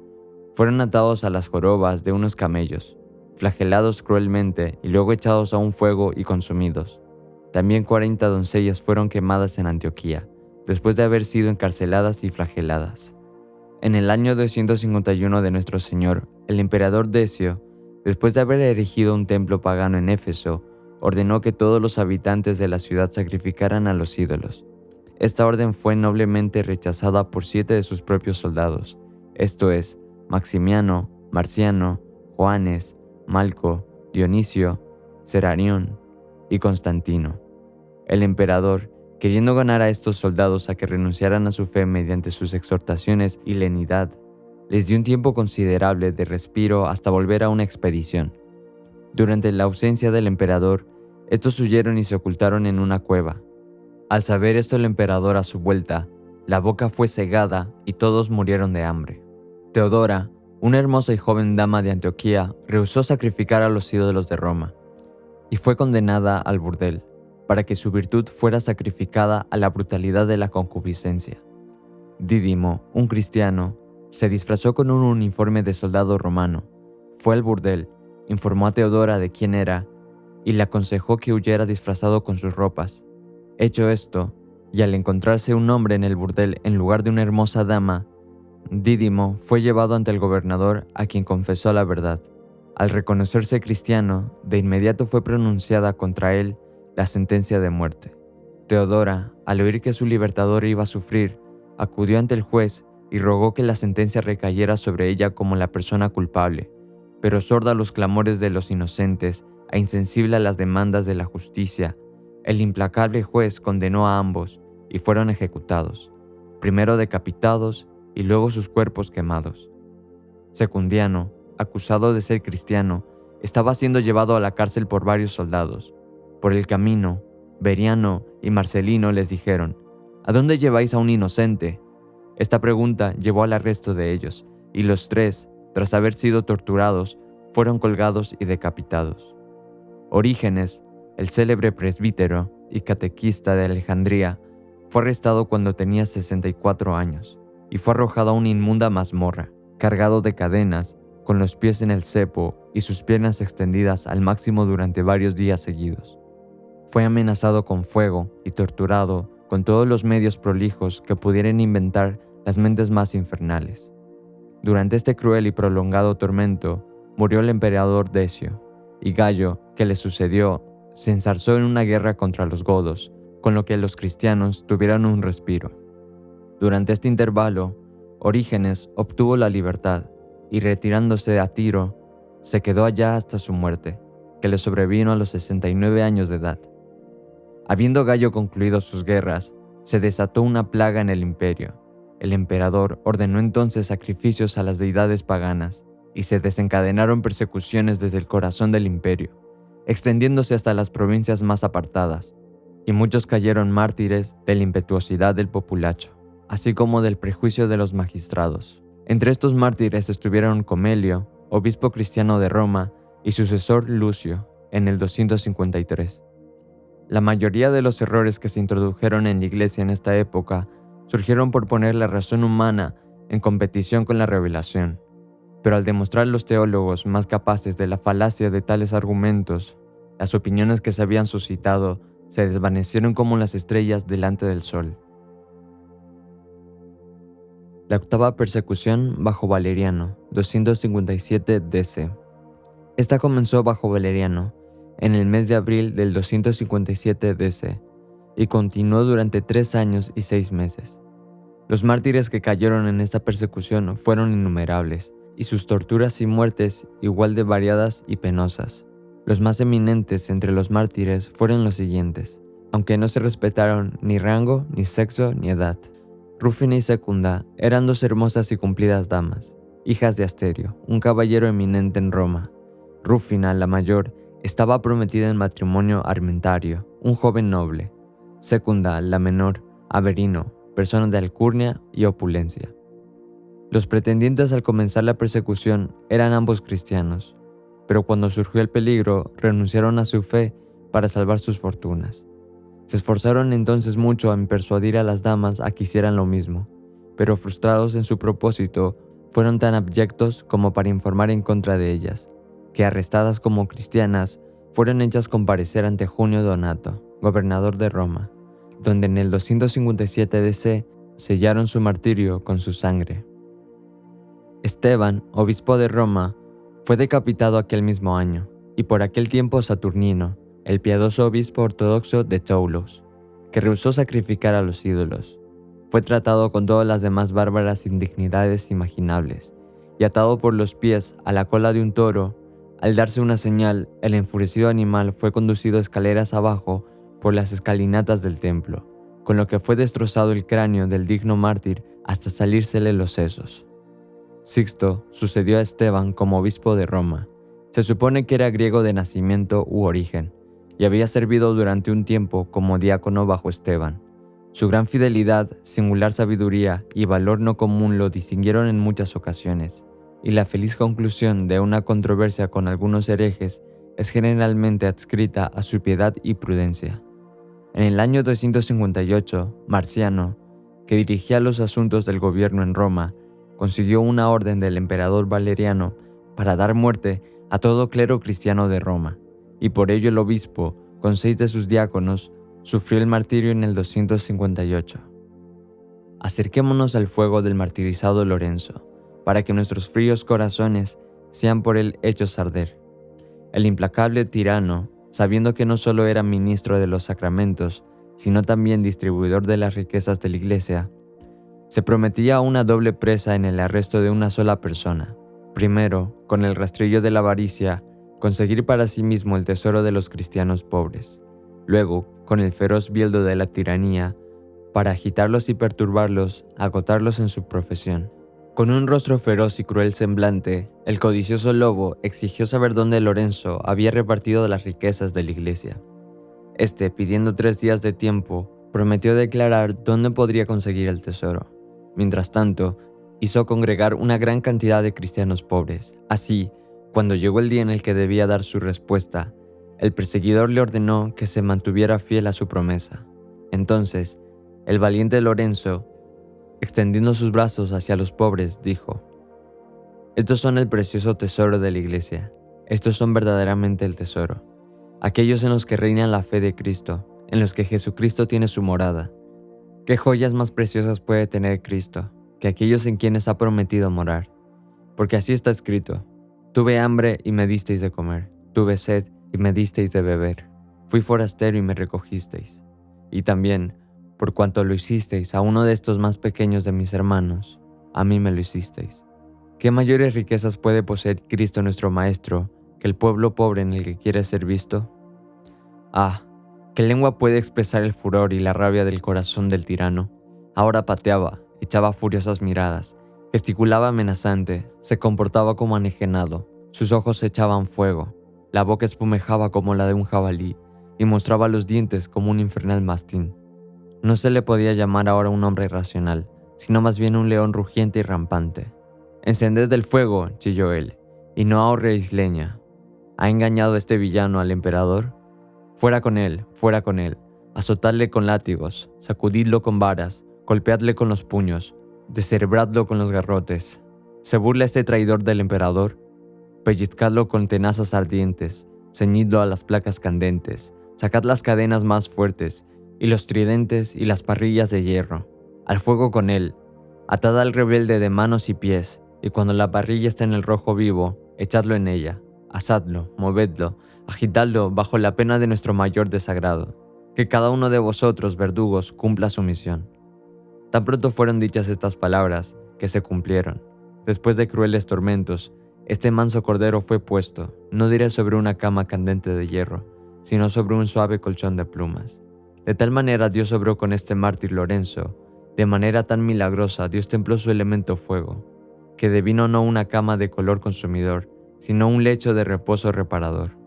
fueron atados a las jorobas de unos camellos, flagelados cruelmente y luego echados a un fuego y consumidos. También 40 doncellas fueron quemadas en Antioquía, después de haber sido encarceladas y flageladas. En el año 251 de nuestro Señor, el emperador Decio, después de haber erigido un templo pagano en Éfeso, ordenó que todos los habitantes de la ciudad sacrificaran a los ídolos. Esta orden fue noblemente rechazada por 7 de sus propios soldados, esto es, Maximiano, Marciano, Joanes, Malco, Dionisio, Cerarión y Constantino. El emperador, queriendo ganar a estos soldados a que renunciaran a su fe mediante sus exhortaciones y lenidad, les dio un tiempo considerable de respiro hasta volver a una expedición. Durante la ausencia del emperador, estos huyeron y se ocultaron en una cueva. Al saber esto el emperador a su vuelta, la boca fue cegada y todos murieron de hambre. Teodora, una hermosa y joven dama de Antioquía, rehusó sacrificar a los ídolos de Roma y fue condenada al burdel, para que su virtud fuera sacrificada a la brutalidad de la concupiscencia. Dídimo, un cristiano, se disfrazó con un uniforme de soldado romano, fue al burdel, informó a Teodora de quién era y le aconsejó que huyera disfrazado con sus ropas. Hecho esto, y al encontrarse un hombre en el burdel en lugar de una hermosa dama, Dídimo fue llevado ante el gobernador, a quien confesó la verdad. Al reconocerse cristiano, de inmediato fue pronunciada contra él la sentencia de muerte. Teodora, al oír que su libertador iba a sufrir, acudió ante el juez y rogó que la sentencia recayera sobre ella como la persona culpable, pero sorda a los clamores de los inocentes e insensible a las demandas de la justicia, el implacable juez condenó a ambos y fueron ejecutados, primero decapitados y luego sus cuerpos quemados. Secundiano, acusado de ser cristiano, estaba siendo llevado a la cárcel por varios soldados. Por el camino, Veriano y Marcelino les dijeron: ¿A dónde lleváis a un inocente? Esta pregunta llevó al arresto de ellos, y los 3, tras haber sido torturados, fueron colgados y decapitados. Orígenes, el célebre presbítero y catequista de Alejandría, fue arrestado cuando tenía 64 años y fue arrojado a una inmunda mazmorra, cargado de cadenas, con los pies en el cepo y sus piernas extendidas al máximo durante varios días seguidos. Fue amenazado con fuego y torturado con todos los medios prolijos que pudieran inventar las mentes más infernales. Durante este cruel y prolongado tormento, murió el emperador Decio, y Gallo, que le sucedió, se enzarzó en una guerra contra los godos, con lo que los cristianos tuvieron un respiro. Durante este intervalo, Orígenes obtuvo la libertad y retirándose a Tiro, se quedó allá hasta su muerte, que le sobrevino a los 69 años de edad. Habiendo Gallo concluido sus guerras, se desató una plaga en el imperio. el emperador ordenó entonces sacrificios a las deidades paganas, y se desencadenaron persecuciones desde el corazón del imperio, extendiéndose hasta las provincias más apartadas, y muchos cayeron mártires de la impetuosidad del populacho, así como del prejuicio de los magistrados. Entre estos mártires estuvieron Comelio, obispo cristiano de Roma, y sucesor Lucio, en el 253. La mayoría de los errores que se introdujeron en la iglesia en esta época surgieron por poner la razón humana en competición con la revelación. Pero al demostrar los teólogos más capaces de la falacia de tales argumentos, las opiniones que se habían suscitado se desvanecieron como las estrellas delante del sol. La octava persecución bajo Valeriano, 257 DC. Esta comenzó bajo Valeriano, en el mes de abril del 257 DC, y continuó durante 3 años y 6 meses. Los mártires que cayeron en esta persecución fueron innumerables, y sus torturas y muertes igual de variadas y penosas. Los más eminentes entre los mártires fueron los siguientes, aunque no se respetaron ni rango, ni sexo, ni edad. Rufina y Secunda eran 2 hermosas y cumplidas damas, hijas de Asterio, un caballero eminente en Roma. Rufina, la mayor, estaba prometida en matrimonio a Armentario, un joven noble. Secunda, la menor, a Verino, persona de alcurnia y opulencia. Los pretendientes al comenzar la persecución eran ambos cristianos, pero cuando surgió el peligro renunciaron a su fe para salvar sus fortunas. Se esforzaron entonces mucho en persuadir a las damas a que hicieran lo mismo, pero frustrados en su propósito, fueron tan abyectos como para informar en contra de ellas, que arrestadas como cristianas, fueron hechas comparecer ante Junio Donato, gobernador de Roma, donde en el 257 DC sellaron su martirio con su sangre. Esteban, obispo de Roma, fue decapitado aquel mismo año, y por aquel tiempo Saturnino, el piadoso obispo ortodoxo de Toulouse, que rehusó sacrificar a los ídolos, fue tratado con todas las demás bárbaras indignidades imaginables, y atado por los pies a la cola de un toro. Al darse una señal, el enfurecido animal fue conducido escaleras abajo por las escalinatas del templo, con lo que fue destrozado el cráneo del digno mártir hasta salírsele los sesos. Sixto sucedió a Esteban como obispo de Roma. Se supone que era griego de nacimiento u origen, y había servido durante un tiempo como diácono bajo Esteban. Su gran fidelidad, singular sabiduría y valor no común lo distinguieron en muchas ocasiones, y la feliz conclusión de una controversia con algunos herejes es generalmente adscrita a su piedad y prudencia. En el año 258, Marciano, que dirigía los asuntos del gobierno en Roma, consiguió una orden del emperador Valeriano para dar muerte a todo clero cristiano de Roma, y por ello el obispo, con 6 de sus diáconos, sufrió el martirio en el 258. Acerquémonos al fuego del martirizado Lorenzo, para que nuestros fríos corazones sean por él hechos arder. El implacable tirano, sabiendo que no solo era ministro de los sacramentos, sino también distribuidor de las riquezas de la iglesia, se prometía una doble presa en el arresto de una sola persona. Primero, con el rastrillo de la avaricia, conseguir para sí mismo el tesoro de los cristianos pobres. Luego, con el feroz bieldo de la tiranía, para agitarlos y perturbarlos, agotarlos en su profesión. Con un rostro feroz y cruel semblante, el codicioso lobo exigió saber dónde Lorenzo había repartido las riquezas de la iglesia. Este, pidiendo 3 días de tiempo, prometió declarar dónde podría conseguir el tesoro. Mientras tanto, hizo congregar una gran cantidad de cristianos pobres. Así, cuando llegó el día en el que debía dar su respuesta, el perseguidor le ordenó que se mantuviera fiel a su promesa. Entonces, el valiente Lorenzo, extendiendo sus brazos hacia los pobres, dijo: «Estos son el precioso tesoro de la iglesia. Estos son verdaderamente el tesoro. Aquellos en los que reina la fe de Cristo, en los que Jesucristo tiene su morada. ¿Qué joyas más preciosas puede tener Cristo que aquellos en quienes ha prometido morar? Porque así está escrito: tuve hambre y me disteis de comer, tuve sed y me disteis de beber, fui forastero y me recogisteis. Y también, por cuanto lo hicisteis a uno de estos más pequeños de mis hermanos, a mí me lo hicisteis». ¿Qué mayores riquezas puede poseer Cristo nuestro Maestro que el pueblo pobre en el que quiere ser visto? Ah, ¿qué lengua puede expresar el furor y la rabia del corazón del tirano? Ahora pateaba echaba furiosas miradas, gesticulaba amenazante, se comportaba como anejenado, sus ojos echaban fuego, la boca espumejaba como la de un jabalí y mostraba los dientes como un infernal mastín. No se le podía llamar ahora un hombre racional, sino más bien un león rugiente y rampante. «Encended el fuego», chilló él, «y no ahorréis leña. ¿Ha engañado este villano al emperador? Fuera con él, azotadle con látigos, sacudidlo con varas, golpeadle con los puños, descerebradlo con los garrotes. ¿Se burla este traidor del emperador? Pellizcadlo con tenazas ardientes, ceñidlo a las placas candentes, sacad las cadenas más fuertes, y los tridentes y las parrillas de hierro. Al fuego con él, atad al rebelde de manos y pies, y cuando la parrilla esté en el rojo vivo, echadlo en ella, asadlo, movedlo, agitadlo bajo la pena de nuestro mayor desagrado. Que cada uno de vosotros, verdugos, cumpla su misión». Tan pronto fueron dichas estas palabras, que se cumplieron. Después de crueles tormentos, este manso cordero fue puesto, no diré sobre una cama candente de hierro, sino sobre un suave colchón de plumas. De tal manera Dios obró con este mártir Lorenzo, de manera tan milagrosa Dios templó su elemento fuego, que devino no una cama de color consumidor, sino un lecho de reposo reparador.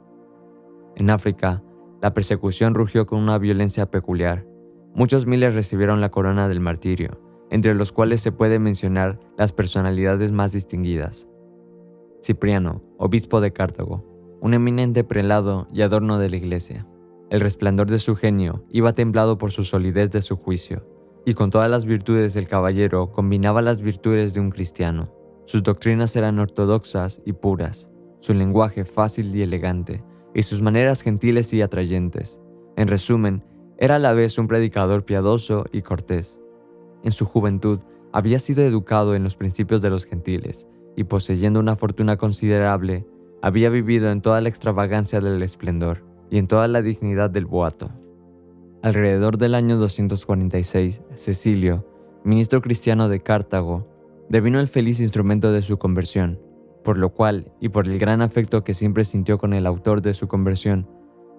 En África, la persecución rugió con una violencia peculiar. Muchos miles recibieron la corona del martirio, entre los cuales se puede mencionar las personalidades más distinguidas. Cipriano, obispo de Cartago, un eminente prelado y adorno de la iglesia. El resplandor de su genio iba templado por su solidez de su juicio, y con todas las virtudes del caballero combinaba las virtudes de un cristiano. Sus doctrinas eran ortodoxas y puras, su lenguaje fácil y elegante, y sus maneras gentiles y atrayentes. En resumen, era a la vez un predicador piadoso y cortés. En su juventud había sido educado en los principios de los gentiles, y poseyendo una fortuna considerable, había vivido en toda la extravagancia del esplendor y en toda la dignidad del boato. Alrededor del año 246, Cecilio, ministro cristiano de Cartago, devino el feliz instrumento de su conversión, por lo cual, y por el gran afecto que siempre sintió con el autor de su conversión,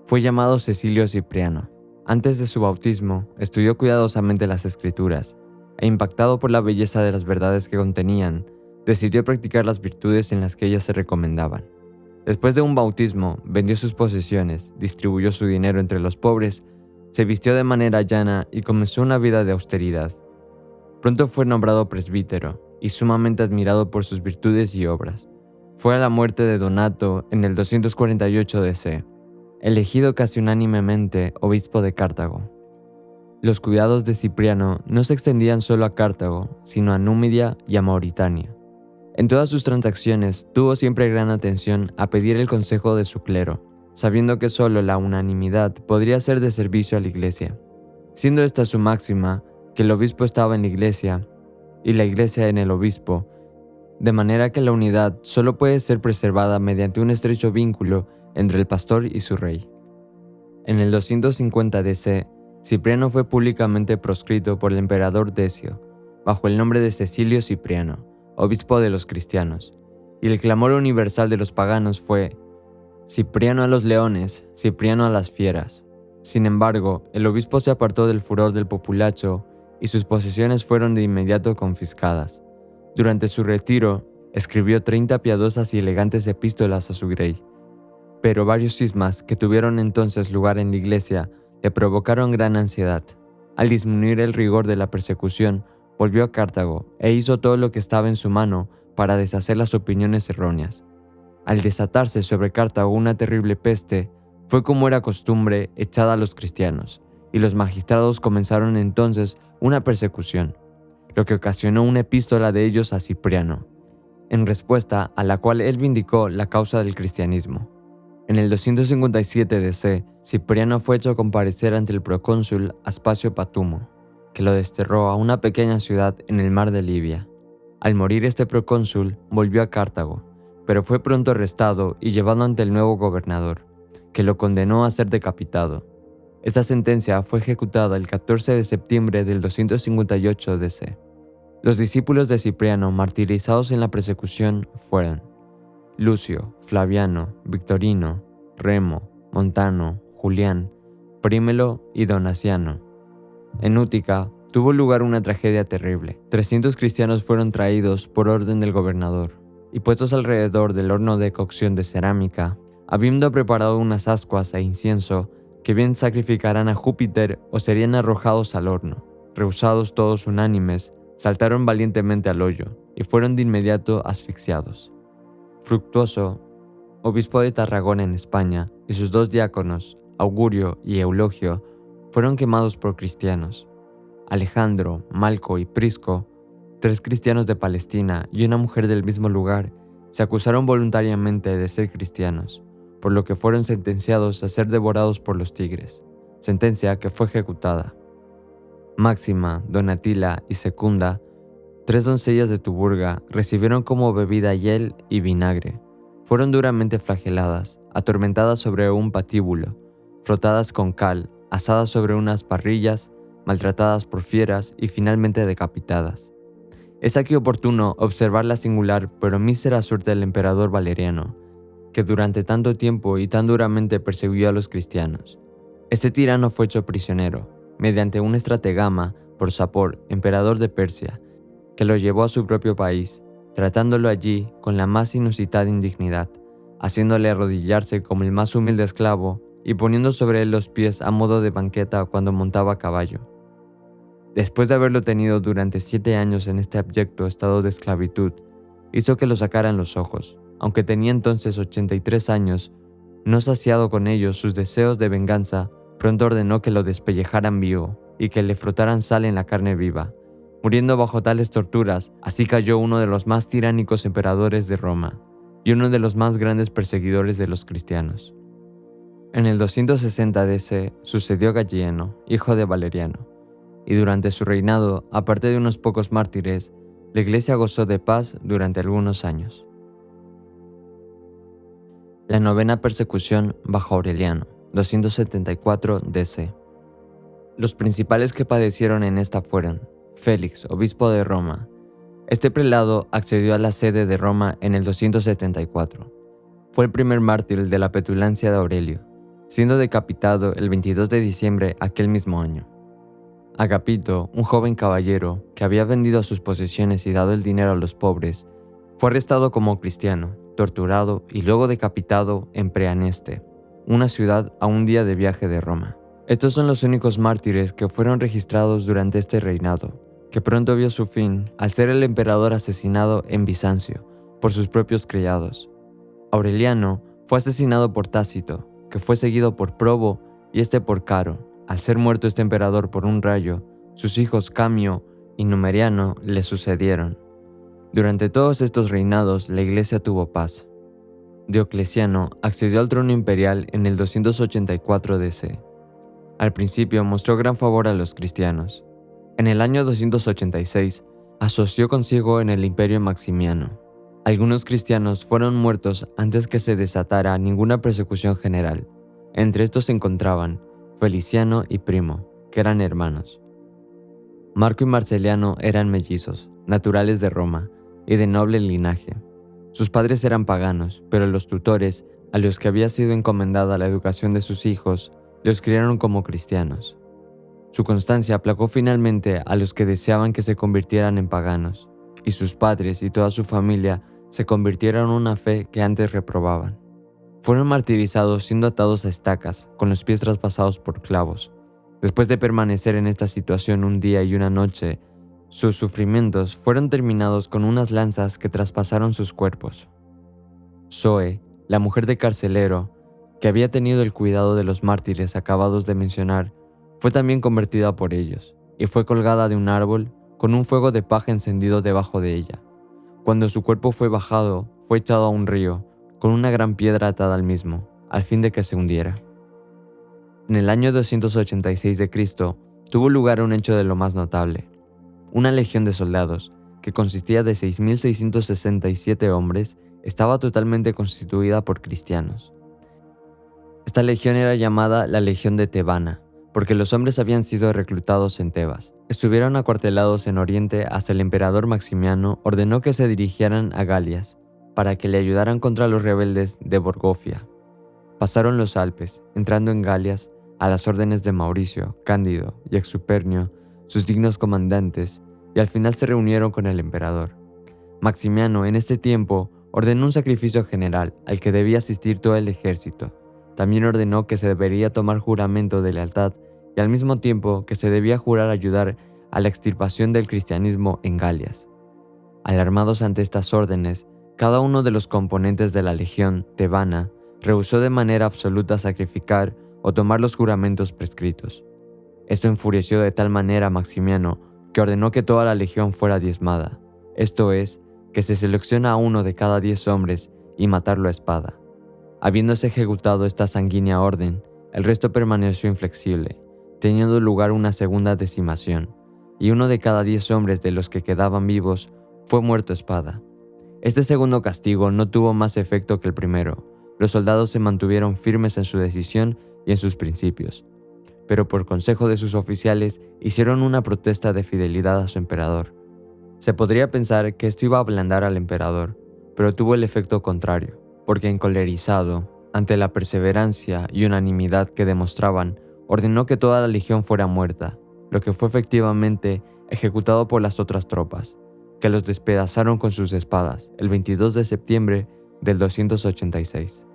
fue llamado Cecilio Cipriano. Antes de su bautismo, estudió cuidadosamente las Escrituras, e impactado por la belleza de las verdades que contenían, decidió practicar las virtudes en las que ellas se recomendaban. Después de un bautismo, vendió sus posesiones, distribuyó su dinero entre los pobres, se vistió de manera llana y comenzó una vida de austeridad. Pronto fue nombrado presbítero y sumamente admirado por sus virtudes y obras. Fue a la muerte de Donato en el 248 DC, elegido casi unánimemente obispo de Cartago. Los cuidados de Cipriano no se extendían solo a Cartago, sino a Númidia y a Mauritania. En todas sus transacciones tuvo siempre gran atención a pedir el consejo de su clero, sabiendo que solo la unanimidad podría ser de servicio a la iglesia. Siendo esta su máxima, que el obispo estaba en la iglesia y la iglesia en el obispo, de manera que la unidad solo puede ser preservada mediante un estrecho vínculo entre el pastor y su rey. En el 250 DC, Cipriano fue públicamente proscrito por el emperador Decio, bajo el nombre de Cecilio Cipriano, obispo de los cristianos, y el clamor universal de los paganos fue: «Cipriano a los leones, Cipriano a las fieras». Sin embargo, el obispo se apartó del furor del populacho y sus posesiones fueron de inmediato confiscadas. Durante su retiro, escribió 30 piadosas y elegantes epístolas a su grey, pero varios cismas que tuvieron entonces lugar en la iglesia le provocaron gran ansiedad. Al disminuir el rigor de la persecución, volvió a Cartago e hizo todo lo que estaba en su mano para deshacer las opiniones erróneas. Al desatarse sobre Cartago una terrible peste, fue como era costumbre echada a los cristianos, y los magistrados comenzaron entonces una persecución, lo que ocasionó una epístola de ellos a Cipriano, en respuesta a la cual él vindicó la causa del cristianismo. En el 257 DC, Cipriano fue hecho comparecer ante el procónsul Aspacio Patumo, que lo desterró a una pequeña ciudad en el mar de Libia. Al morir este procónsul, volvió a Cartago, pero fue pronto arrestado y llevado ante el nuevo gobernador, que lo condenó a ser decapitado. Esta sentencia fue ejecutada el 14 de septiembre del 258 DC. Los discípulos de Cipriano martirizados en la persecución fueron Lucio, Flaviano, Victorino, Remo, Montano, Julián, Prímelo y Donaciano. En Útica tuvo lugar una tragedia terrible. 300 cristianos fueron traídos por orden del gobernador y puestos alrededor del horno de cocción de cerámica, habiendo preparado unas ascuas e incienso que bien sacrificarán a Júpiter o serían arrojados al horno. Rehusados todos unánimes, saltaron valientemente al hoyo y fueron de inmediato asfixiados. Fructuoso, obispo de Tarragona en España, y sus 2 diáconos, Augurio y Eulogio, fueron quemados por cristianos. Alejandro, Malco y Prisco, 3 cristianos de Palestina y una mujer del mismo lugar, se acusaron voluntariamente de ser cristianos, por lo que fueron sentenciados a ser devorados por los tigres, sentencia que fue ejecutada. Máxima, Donatila y Secunda, 3 doncellas de Tuburga, recibieron como bebida hiel y vinagre. Fueron duramente flageladas, atormentadas sobre un patíbulo, frotadas con cal, asadas sobre unas parrillas, maltratadas por fieras y finalmente decapitadas. Es aquí oportuno observar la singular pero mísera suerte del emperador Valeriano, que durante tanto tiempo y tan duramente persiguió a los cristianos. Este tirano fue hecho prisionero, mediante un estratagema por Sapor, emperador de Persia, que lo llevó a su propio país, tratándolo allí con la más inusitada indignidad, haciéndole arrodillarse como el más humilde esclavo y poniendo sobre él los pies a modo de banqueta cuando montaba a caballo. Después de haberlo tenido durante 7 años en este abyecto estado de esclavitud, hizo que lo sacaran los ojos, aunque tenía entonces 83 años, no saciado con ellos sus deseos de venganza, pronto ordenó que lo despellejaran vivo y que le frotaran sal en la carne viva. Muriendo bajo tales torturas, así cayó uno de los más tiránicos emperadores de Roma y uno de los más grandes perseguidores de los cristianos. En el 260 DC sucedió Gallieno, hijo de Valeriano, y durante su reinado, aparte de unos pocos mártires, la Iglesia gozó de paz durante algunos años. La 9ª persecución bajo Aureliano, 274 DC. Los principales que padecieron en esta fueron Félix, obispo de Roma. Este prelado accedió a la sede de Roma en el 274. Fue el primer mártir de la petulancia de Aurelio, siendo decapitado el 22 de diciembre aquel mismo año. Agapito, un joven caballero que había vendido sus posesiones y dado el dinero a los pobres, fue arrestado como cristiano, torturado y luego decapitado en Preaneste, una ciudad a un día de viaje de Roma. Estos son los únicos mártires que fueron registrados durante este reinado, que pronto vio su fin al ser el emperador asesinado en Bizancio por sus propios criados. Aureliano fue asesinado por Tácito, que fue seguido por Probo y este por Caro. Al ser muerto este emperador por un rayo, sus hijos Camio y Numeriano le sucedieron. Durante todos estos reinados la iglesia tuvo paz. Diocleciano accedió al trono imperial en el 284 DC. Al principio mostró gran favor a los cristianos. En el año 286 asoció consigo en el imperio Maximiano. Algunos cristianos fueron muertos antes que se desatara ninguna persecución general. Entre estos se encontraban Feliciano y Primo, que eran hermanos. Marco y Marceliano eran mellizos, naturales de Roma y de noble linaje. Sus padres eran paganos, pero los tutores, a los que había sido encomendada la educación de sus hijos, los criaron como cristianos. Su constancia aplacó finalmente a los que deseaban que se convirtieran en paganos, y sus padres y toda su familia se convirtieron en una fe que antes reprobaban. Fueron martirizados siendo atados a estacas, con los pies traspasados por clavos. Después de permanecer en esta situación un día y una noche, sus sufrimientos fueron terminados con unas lanzas que traspasaron sus cuerpos. Zoe, la mujer de carcelero, que había tenido el cuidado de los mártires acabados de mencionar, fue también convertida por ellos, y fue colgada de un árbol con un fuego de paja encendido debajo de ella. Cuando su cuerpo fue bajado, fue echado a un río, con una gran piedra atada al mismo, al fin de que se hundiera. En el año 286 de Cristo, tuvo lugar un hecho de lo más notable. Una legión de soldados, que consistía de 6.667 hombres, estaba totalmente constituida por cristianos. Esta legión era llamada la Legión de Tebana, porque los hombres habían sido reclutados en Tebas. Estuvieron acuartelados en Oriente hasta el emperador Maximiano ordenó que se dirigieran a Galias, para que le ayudaran contra los rebeldes de Borgofia. Pasaron los Alpes, entrando en Galias, a las órdenes de Mauricio, Cándido y Exupernio, sus dignos comandantes, y al final se reunieron con el emperador. Maximiano, en este tiempo, ordenó un sacrificio general al que debía asistir todo el ejército. También ordenó que se debería tomar juramento de lealtad y al mismo tiempo que se debía jurar ayudar a la extirpación del cristianismo en Galias. Alarmados ante estas órdenes, cada uno de los componentes de la legión tebana rehusó de manera absoluta sacrificar o tomar los juramentos prescritos. Esto enfureció de tal manera a Maximiano que ordenó que toda la legión fuera diezmada, esto es, que se selecciona a uno de cada 10 hombres y matarlo a espada. Habiéndose ejecutado esta sanguínea orden, el resto permaneció inflexible, teniendo lugar una segunda decimación, y uno de cada 10 hombres de los que quedaban vivos fue muerto a espada. Este segundo castigo no tuvo más efecto que el primero. Los soldados se mantuvieron firmes en su decisión y en sus principios, pero por consejo de sus oficiales hicieron una protesta de fidelidad a su emperador. Se podría pensar que esto iba a ablandar al emperador, pero tuvo el efecto contrario, porque encolerizado, ante la perseverancia y unanimidad que demostraban, ordenó que toda la legión fuera muerta, lo que fue efectivamente ejecutado por las otras tropas, que los despedazaron con sus espadas el 22 de septiembre del 286.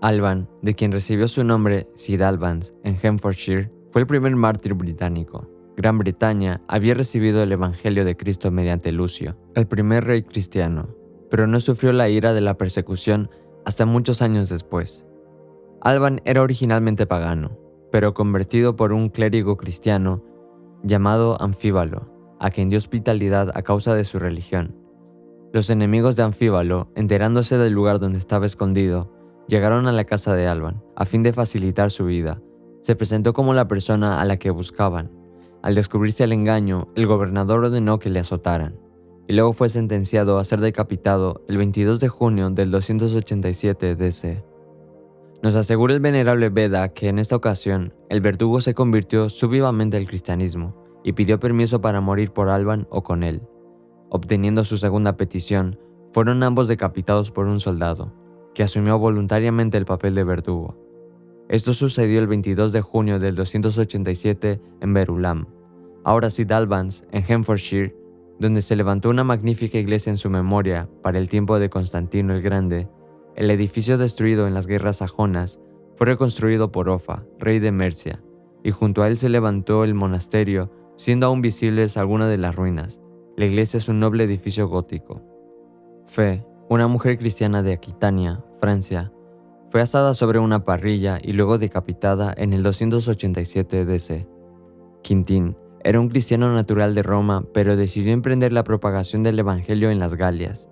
Alban, de quien recibió su nombre Sid Albans en Hertfordshire, fue el primer mártir británico. Gran Bretaña había recibido el Evangelio de Cristo mediante Lucio, el primer rey cristiano, pero no sufrió la ira de la persecución hasta muchos años después. Alban era originalmente pagano, pero convertido por un clérigo cristiano llamado Anfíbalo, a quien dio hospitalidad a causa de su religión. Los enemigos de Anfíbalo, enterándose del lugar donde estaba escondido, llegaron a la casa de Alban, a fin de facilitar su vida. Se presentó como la persona a la que buscaban. Al descubrirse el engaño, el gobernador ordenó que le azotaran, y luego fue sentenciado a ser decapitado el 22 de junio del 287 DC. Nos asegura el venerable Beda que en esta ocasión el verdugo se convirtió súbitamente al cristianismo y pidió permiso para morir por Alban o con él. Obteniendo su segunda petición, fueron ambos decapitados por un soldado, que asumió voluntariamente el papel de verdugo. Esto sucedió el 22 de junio del 287 en Verulam, ahora St. Albans, en Hertfordshire, donde se levantó una magnífica iglesia en su memoria para el tiempo de Constantino el Grande. El edificio destruido en las guerras sajonas fue reconstruido por Offa, rey de Mercia, y junto a él se levantó el monasterio, siendo aún visibles algunas de las ruinas. La iglesia es un noble edificio gótico. Fe, una mujer cristiana de Aquitania, Francia, fue asada sobre una parrilla y luego decapitada en el 287 DC. Quintín era un cristiano natural de Roma, pero decidió emprender la propagación del evangelio en las Galias,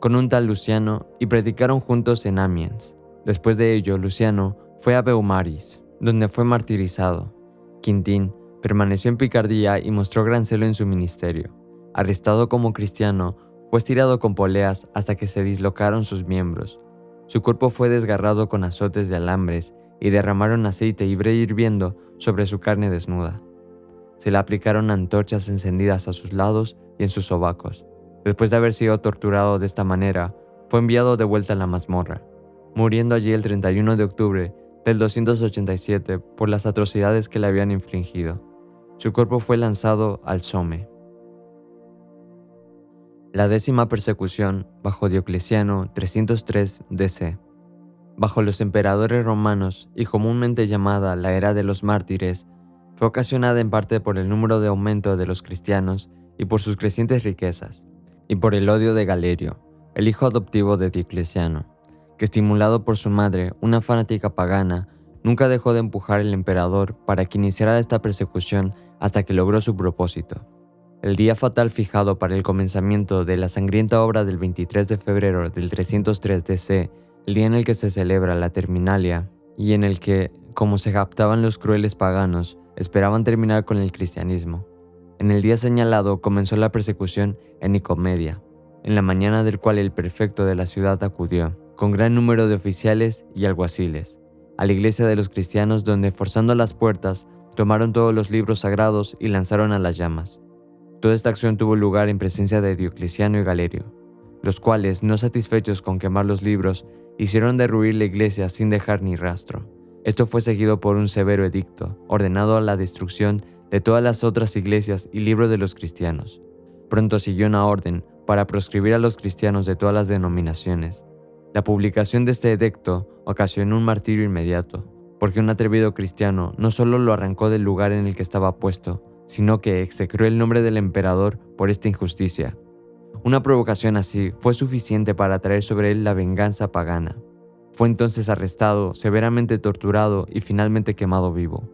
con un tal Luciano, y predicaron juntos en Amiens. Después de ello, Luciano fue a Beaumaris, donde fue martirizado. Quintín permaneció en Picardía y mostró gran celo en su ministerio. Arrestado como cristiano, fue estirado con poleas hasta que se dislocaron sus miembros. Su cuerpo fue desgarrado con azotes de alambres y derramaron aceite hirviendo sobre su carne desnuda. Se le aplicaron antorchas encendidas a sus lados y en sus sobacos. Después de haber sido torturado de esta manera, fue enviado de vuelta a la mazmorra, muriendo allí el 31 de octubre del 287 por las atrocidades que le habían infligido. Su cuerpo fue lanzado al Somme. La 10ª persecución bajo Diocleciano 303 DC. Bajo los emperadores romanos y comúnmente llamada la Era de los Mártires, fue ocasionada en parte por el número de aumento de los cristianos y por sus crecientes riquezas, y por el odio de Galerio, el hijo adoptivo de Diocleciano, que estimulado por su madre, una fanática pagana, nunca dejó de empujar al emperador para que iniciara esta persecución hasta que logró su propósito. El día fatal fijado para el comenzamiento de la sangrienta obra del 23 de febrero del 303 DC, el día en el que se celebra la Terminalia, y en el que, como se captaban los crueles paganos, esperaban terminar con el cristianismo. En el día señalado comenzó la persecución en Nicomedia, en la mañana del cual el prefecto de la ciudad acudió, con gran número de oficiales y alguaciles, a la iglesia de los cristianos, donde, forzando las puertas, tomaron todos los libros sagrados y lanzaron a las llamas. Toda esta acción tuvo lugar en presencia de Diocleciano y Galerio, los cuales, no satisfechos con quemar los libros, hicieron derruir la iglesia sin dejar ni rastro. Esto fue seguido por un severo edicto, ordenado a la destrucción de todas las otras iglesias y libros de los cristianos. Pronto siguió una orden para proscribir a los cristianos de todas las denominaciones. La publicación de este edicto ocasionó un martirio inmediato, porque un atrevido cristiano no solo lo arrancó del lugar en el que estaba puesto, sino que execró el nombre del emperador por esta injusticia. Una provocación así fue suficiente para traer sobre él la venganza pagana. Fue entonces arrestado, severamente torturado y finalmente quemado vivo.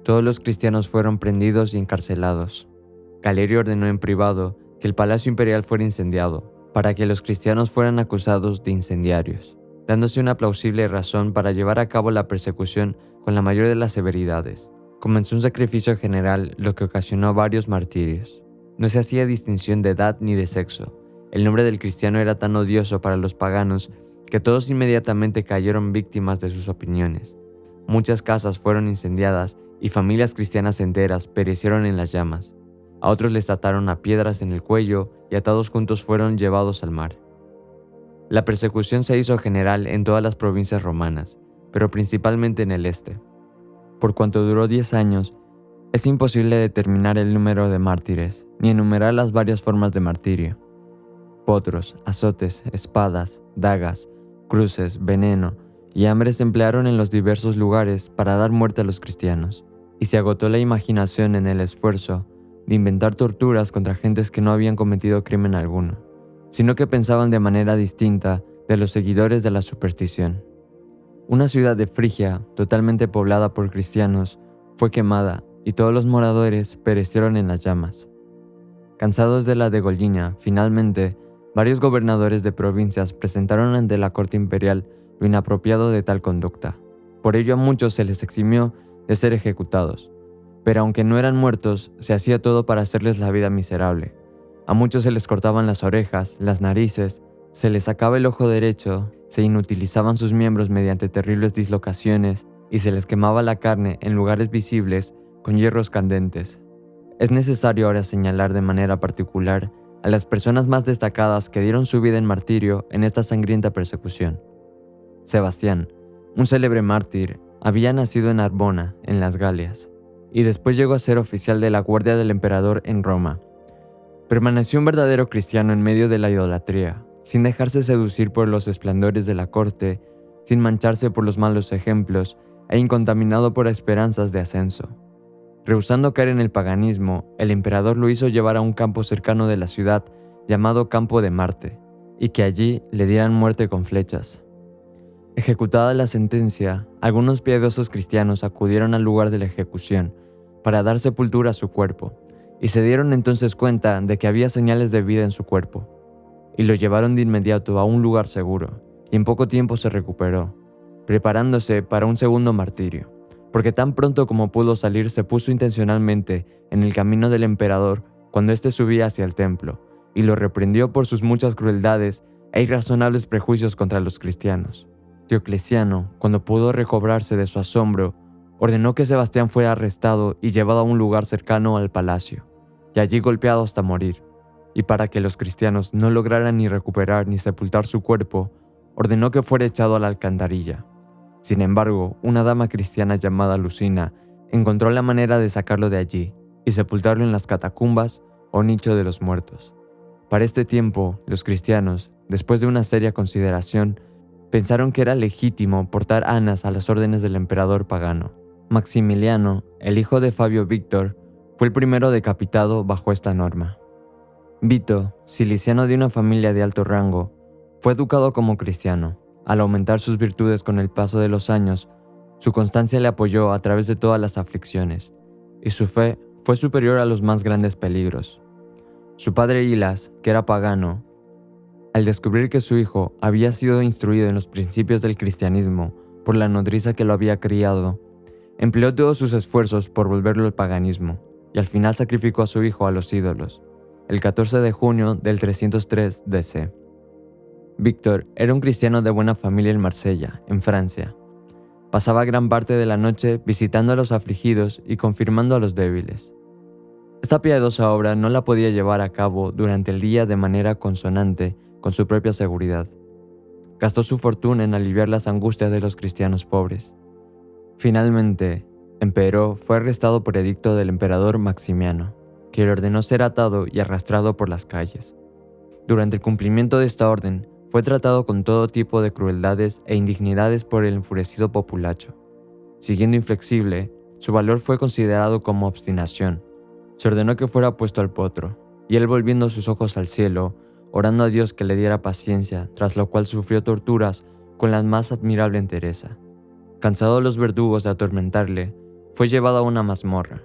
Todos los cristianos fueron prendidos y encarcelados. Galerio ordenó en privado que el palacio imperial fuera incendiado, para que los cristianos fueran acusados de incendiarios, dándose una plausible razón para llevar a cabo la persecución con la mayor de las severidades. Comenzó un sacrificio general, lo que ocasionó varios martirios. No se hacía distinción de edad ni de sexo. El nombre del cristiano era tan odioso para los paganos que todos inmediatamente cayeron víctimas de sus opiniones. Muchas casas fueron incendiadas y familias cristianas enteras perecieron en las llamas. A otros les ataron a piedras en el cuello y atados juntos fueron llevados al mar. La persecución se hizo general en todas las provincias romanas, pero principalmente en el este. Por cuanto duró 10 años, es imposible determinar el número de mártires, ni enumerar las varias formas de martirio. Potros, azotes, espadas, dagas, cruces, veneno y hambre se emplearon en los diversos lugares para dar muerte a los cristianos, y se agotó la imaginación en el esfuerzo de inventar torturas contra gentes que no habían cometido crimen alguno, sino que pensaban de manera distinta de los seguidores de la superstición. Una ciudad de Frigia, totalmente poblada por cristianos, fue quemada y todos los moradores perecieron en las llamas. Cansados de la degollina, finalmente, varios gobernadores de provincias presentaron ante la corte imperial lo inapropiado de tal conducta. Por ello a muchos se les eximió de ser ejecutados, pero aunque no eran muertos, se hacía todo para hacerles la vida miserable. A muchos se les cortaban las orejas, las narices, se les sacaba el ojo derecho, se inutilizaban sus miembros mediante terribles dislocaciones y se les quemaba la carne en lugares visibles con hierros candentes. Es necesario ahora señalar de manera particular a las personas más destacadas que dieron su vida en martirio en esta sangrienta persecución. Sebastián, un célebre mártir, había nacido en Arbona, en las Galias, y después llegó a ser oficial de la guardia del emperador en Roma. Permaneció un verdadero cristiano en medio de la idolatría, sin dejarse seducir por los esplendores de la corte, sin mancharse por los malos ejemplos e incontaminado por esperanzas de ascenso. Rehusando caer en el paganismo, el emperador lo hizo llevar a un campo cercano de la ciudad llamado Campo de Marte, y que allí le dieran muerte con flechas. Ejecutada la sentencia, algunos piadosos cristianos acudieron al lugar de la ejecución para dar sepultura a su cuerpo, y se dieron entonces cuenta de que había señales de vida en su cuerpo, y lo llevaron de inmediato a un lugar seguro, y en poco tiempo se recuperó, preparándose para un segundo martirio, porque tan pronto como pudo salir se puso intencionalmente en el camino del emperador cuando éste subía hacia el templo, y lo reprendió por sus muchas crueldades e irrazonables prejuicios contra los cristianos. Diocleciano, cuando pudo recobrarse de su asombro, ordenó que Sebastián fuera arrestado y llevado a un lugar cercano al palacio, y allí golpeado hasta morir. Y para que los cristianos no lograran ni recuperar ni sepultar su cuerpo, ordenó que fuera echado a la alcantarilla. Sin embargo, una dama cristiana llamada Lucina encontró la manera de sacarlo de allí y sepultarlo en las catacumbas o nicho de los muertos. Para este tiempo, los cristianos, después de una seria consideración, pensaron que era legítimo portar anas a las órdenes del emperador pagano. Maximiliano, el hijo de Fabio Víctor, fue el primero decapitado bajo esta norma. Vito, ciliciano de una familia de alto rango, fue educado como cristiano. Al aumentar sus virtudes con el paso de los años, su constancia le apoyó a través de todas las aflicciones, y su fe fue superior a los más grandes peligros. Su padre Hilas, que era pagano, al descubrir que su hijo había sido instruido en los principios del cristianismo por la nodriza que lo había criado, empleó todos sus esfuerzos por volverlo al paganismo, y al final sacrificó a su hijo a los ídolos, el 14 de junio del 303 DC. Víctor era un cristiano de buena familia en Marsella, en Francia. Pasaba gran parte de la noche visitando a los afligidos y confirmando a los débiles. Esta piadosa obra no la podía llevar a cabo durante el día de manera consonante con su propia seguridad. Gastó su fortuna en aliviar las angustias de los cristianos pobres. Finalmente, Empero fue arrestado por edicto del emperador Maximiano, que le ordenó ser atado y arrastrado por las calles. Durante el cumplimiento de esta orden, fue tratado con todo tipo de crueldades e indignidades por el enfurecido populacho. Siguiendo inflexible, su valor fue considerado como obstinación. Se ordenó que fuera puesto al potro, y él, volviendo sus ojos al cielo, orando a Dios que le diera paciencia, tras lo cual sufrió torturas con la más admirable entereza. Cansado los verdugos de atormentarle, fue llevado a una mazmorra.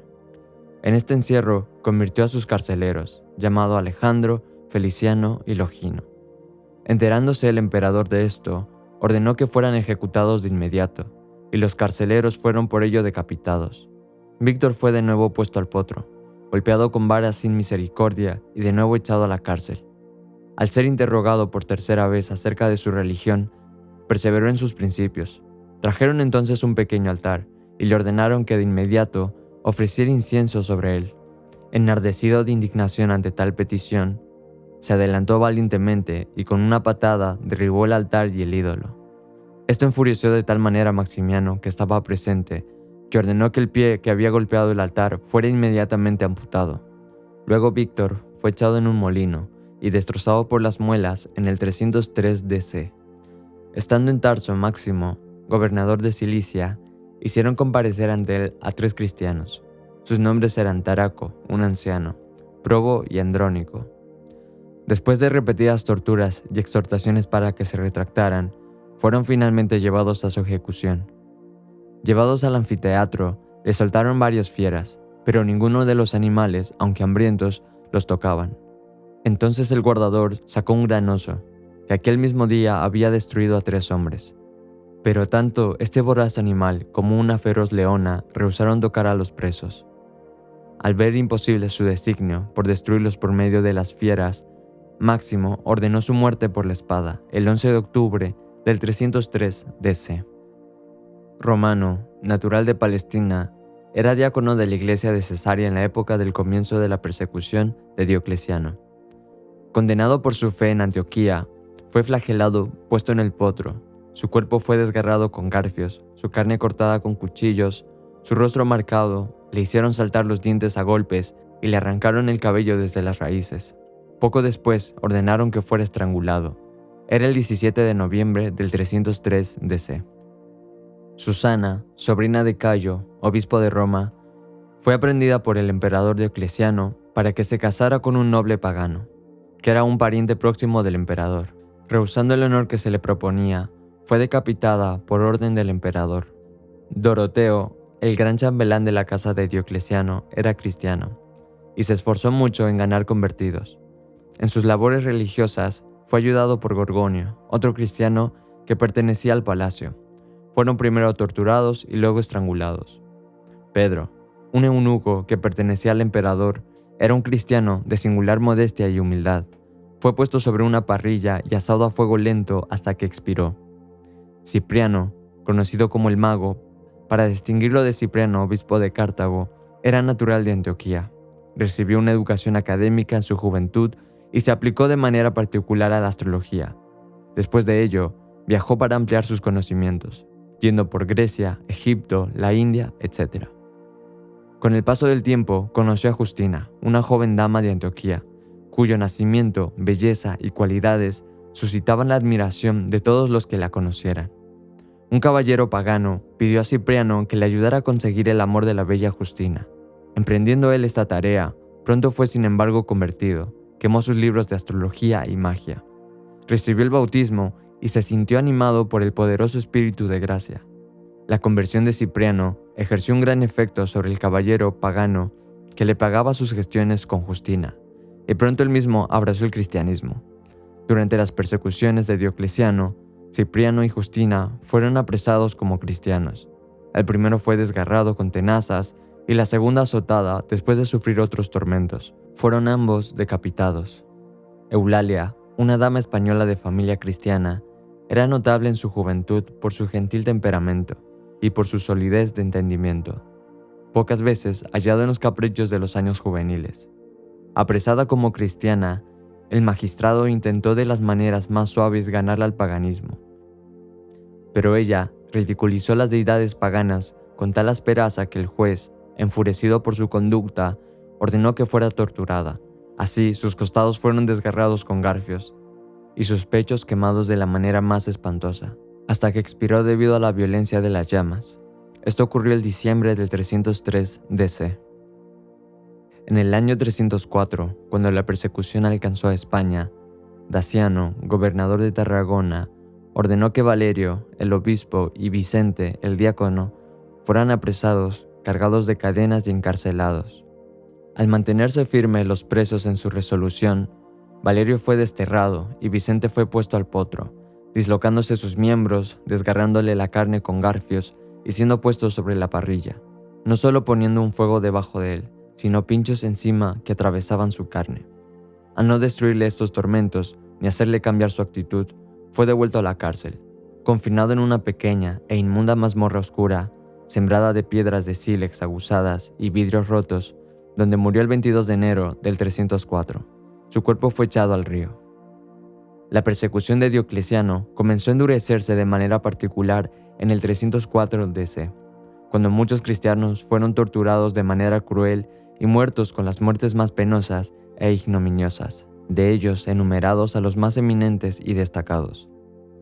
En este encierro convirtió a sus carceleros, llamado Alejandro, Feliciano y Longino. Enterándose el emperador de esto, ordenó que fueran ejecutados de inmediato, y los carceleros fueron por ello decapitados. Víctor fue de nuevo puesto al potro, golpeado con varas sin misericordia y de nuevo echado a la cárcel. Al ser interrogado por tercera vez acerca de su religión, perseveró en sus principios. Trajeron entonces un pequeño altar y le ordenaron que de inmediato ofreciera incienso sobre él. Enardecido de indignación ante tal petición, se adelantó valientemente y con una patada derribó el altar y el ídolo. Esto enfureció de tal manera a Maximiano, que estaba presente, que ordenó que el pie que había golpeado el altar fuera inmediatamente amputado. Luego Víctor fue echado en un molino y destrozado por las muelas en el 303 DC. Estando en Tarso, Máximo, gobernador de Cilicia, hicieron comparecer ante él a 3 cristianos. Sus nombres eran Taraco, un anciano, Probo y Andrónico. Después de repetidas torturas y exhortaciones para que se retractaran, fueron finalmente llevados a su ejecución. Llevados al anfiteatro, les soltaron varias fieras, pero ninguno de los animales, aunque hambrientos, los tocaban. Entonces el guardador sacó un gran oso, que aquel mismo día había destruido a 3 hombres. Pero tanto este voraz animal como una feroz leona rehusaron tocar a los presos. Al ver imposible su designio por destruirlos por medio de las fieras, Máximo ordenó su muerte por la espada el 11 de octubre del 303 DC. Romano, natural de Palestina, era diácono de la iglesia de Cesarea en la época del comienzo de la persecución de Diocleciano. Condenado por su fe en Antioquía, fue flagelado, puesto en el potro. Su cuerpo fue desgarrado con garfios, su carne cortada con cuchillos, su rostro marcado, le hicieron saltar los dientes a golpes y le arrancaron el cabello desde las raíces. Poco después ordenaron que fuera estrangulado. Era el 17 de noviembre del 303 DC. Susana, sobrina de Cayo, obispo de Roma, fue aprendida por el emperador Diocleciano para que se casara con un noble pagano, que era un pariente próximo del emperador. Rehusando el honor que se le proponía, fue decapitada por orden del emperador. Doroteo, el gran chambelán de la casa de Diocleciano, era cristiano, y se esforzó mucho en ganar convertidos. En sus labores religiosas fue ayudado por Gorgonio, otro cristiano que pertenecía al palacio. Fueron primero torturados y luego estrangulados. Pedro, un eunuco que pertenecía al emperador, era un cristiano de singular modestia y humildad. Fue puesto sobre una parrilla y asado a fuego lento hasta que expiró. Cipriano, conocido como el Mago, para distinguirlo de Cipriano, obispo de Cartago, era natural de Antioquía. Recibió una educación académica en su juventud y se aplicó de manera particular a la astrología. Después de ello, viajó para ampliar sus conocimientos, yendo por Grecia, Egipto, la India, etc. Con el paso del tiempo, conoció a Justina, una joven dama de Antioquía, cuyo nacimiento, belleza y cualidades suscitaban la admiración de todos los que la conocieran. Un caballero pagano pidió a Cipriano que le ayudara a conseguir el amor de la bella Justina. Emprendiendo él esta tarea, pronto fue sin embargo convertido, quemó sus libros de astrología y magia. Recibió el bautismo y se sintió animado por el poderoso espíritu de gracia. La conversión de Cipriano ejerció un gran efecto sobre el caballero pagano que le pagaba sus gestiones con Justina, y pronto él mismo abrazó el cristianismo. Durante las persecuciones de Diocleciano, Cipriano y Justina fueron apresados como cristianos. El primero fue desgarrado con tenazas y la segunda azotada después de sufrir otros tormentos. Fueron ambos decapitados. Eulalia, una dama española de familia cristiana, era notable en su juventud por su gentil temperamento y por su solidez de entendimiento, pocas veces hallado en los caprichos de los años juveniles. Apresada como cristiana, el magistrado intentó de las maneras más suaves ganarla al paganismo. Pero ella ridiculizó las deidades paganas con tal aspereza que el juez, enfurecido por su conducta, ordenó que fuera torturada. Así, sus costados fueron desgarrados con garfios y sus pechos quemados de la manera más espantosa, hasta que expiró debido a la violencia de las llamas. Esto ocurrió el diciembre del 303 DC. En el año 304, cuando la persecución alcanzó a España, Daciano, gobernador de Tarragona, ordenó que Valerio, el obispo, y Vicente, el diácono, fueran apresados, cargados de cadenas y encarcelados. Al mantenerse firmes los presos en su resolución, Valerio fue desterrado y Vicente fue puesto al potro, dislocándose sus miembros, desgarrándole la carne con garfios y siendo puesto sobre la parrilla, no solo poniendo un fuego debajo de él, sino pinchos encima que atravesaban su carne. Al no destruirle estos tormentos ni hacerle cambiar su actitud, fue devuelto a la cárcel, confinado en una pequeña e inmunda mazmorra oscura, sembrada de piedras de sílex aguzadas y vidrios rotos, donde murió el 22 de enero del 304. Su cuerpo fue echado al río. La persecución de Diocleciano comenzó a endurecerse de manera particular en el 304 DC, cuando muchos cristianos fueron torturados de manera cruel y muertos con las muertes más penosas e ignominiosas, de ellos enumerados a los más eminentes y destacados.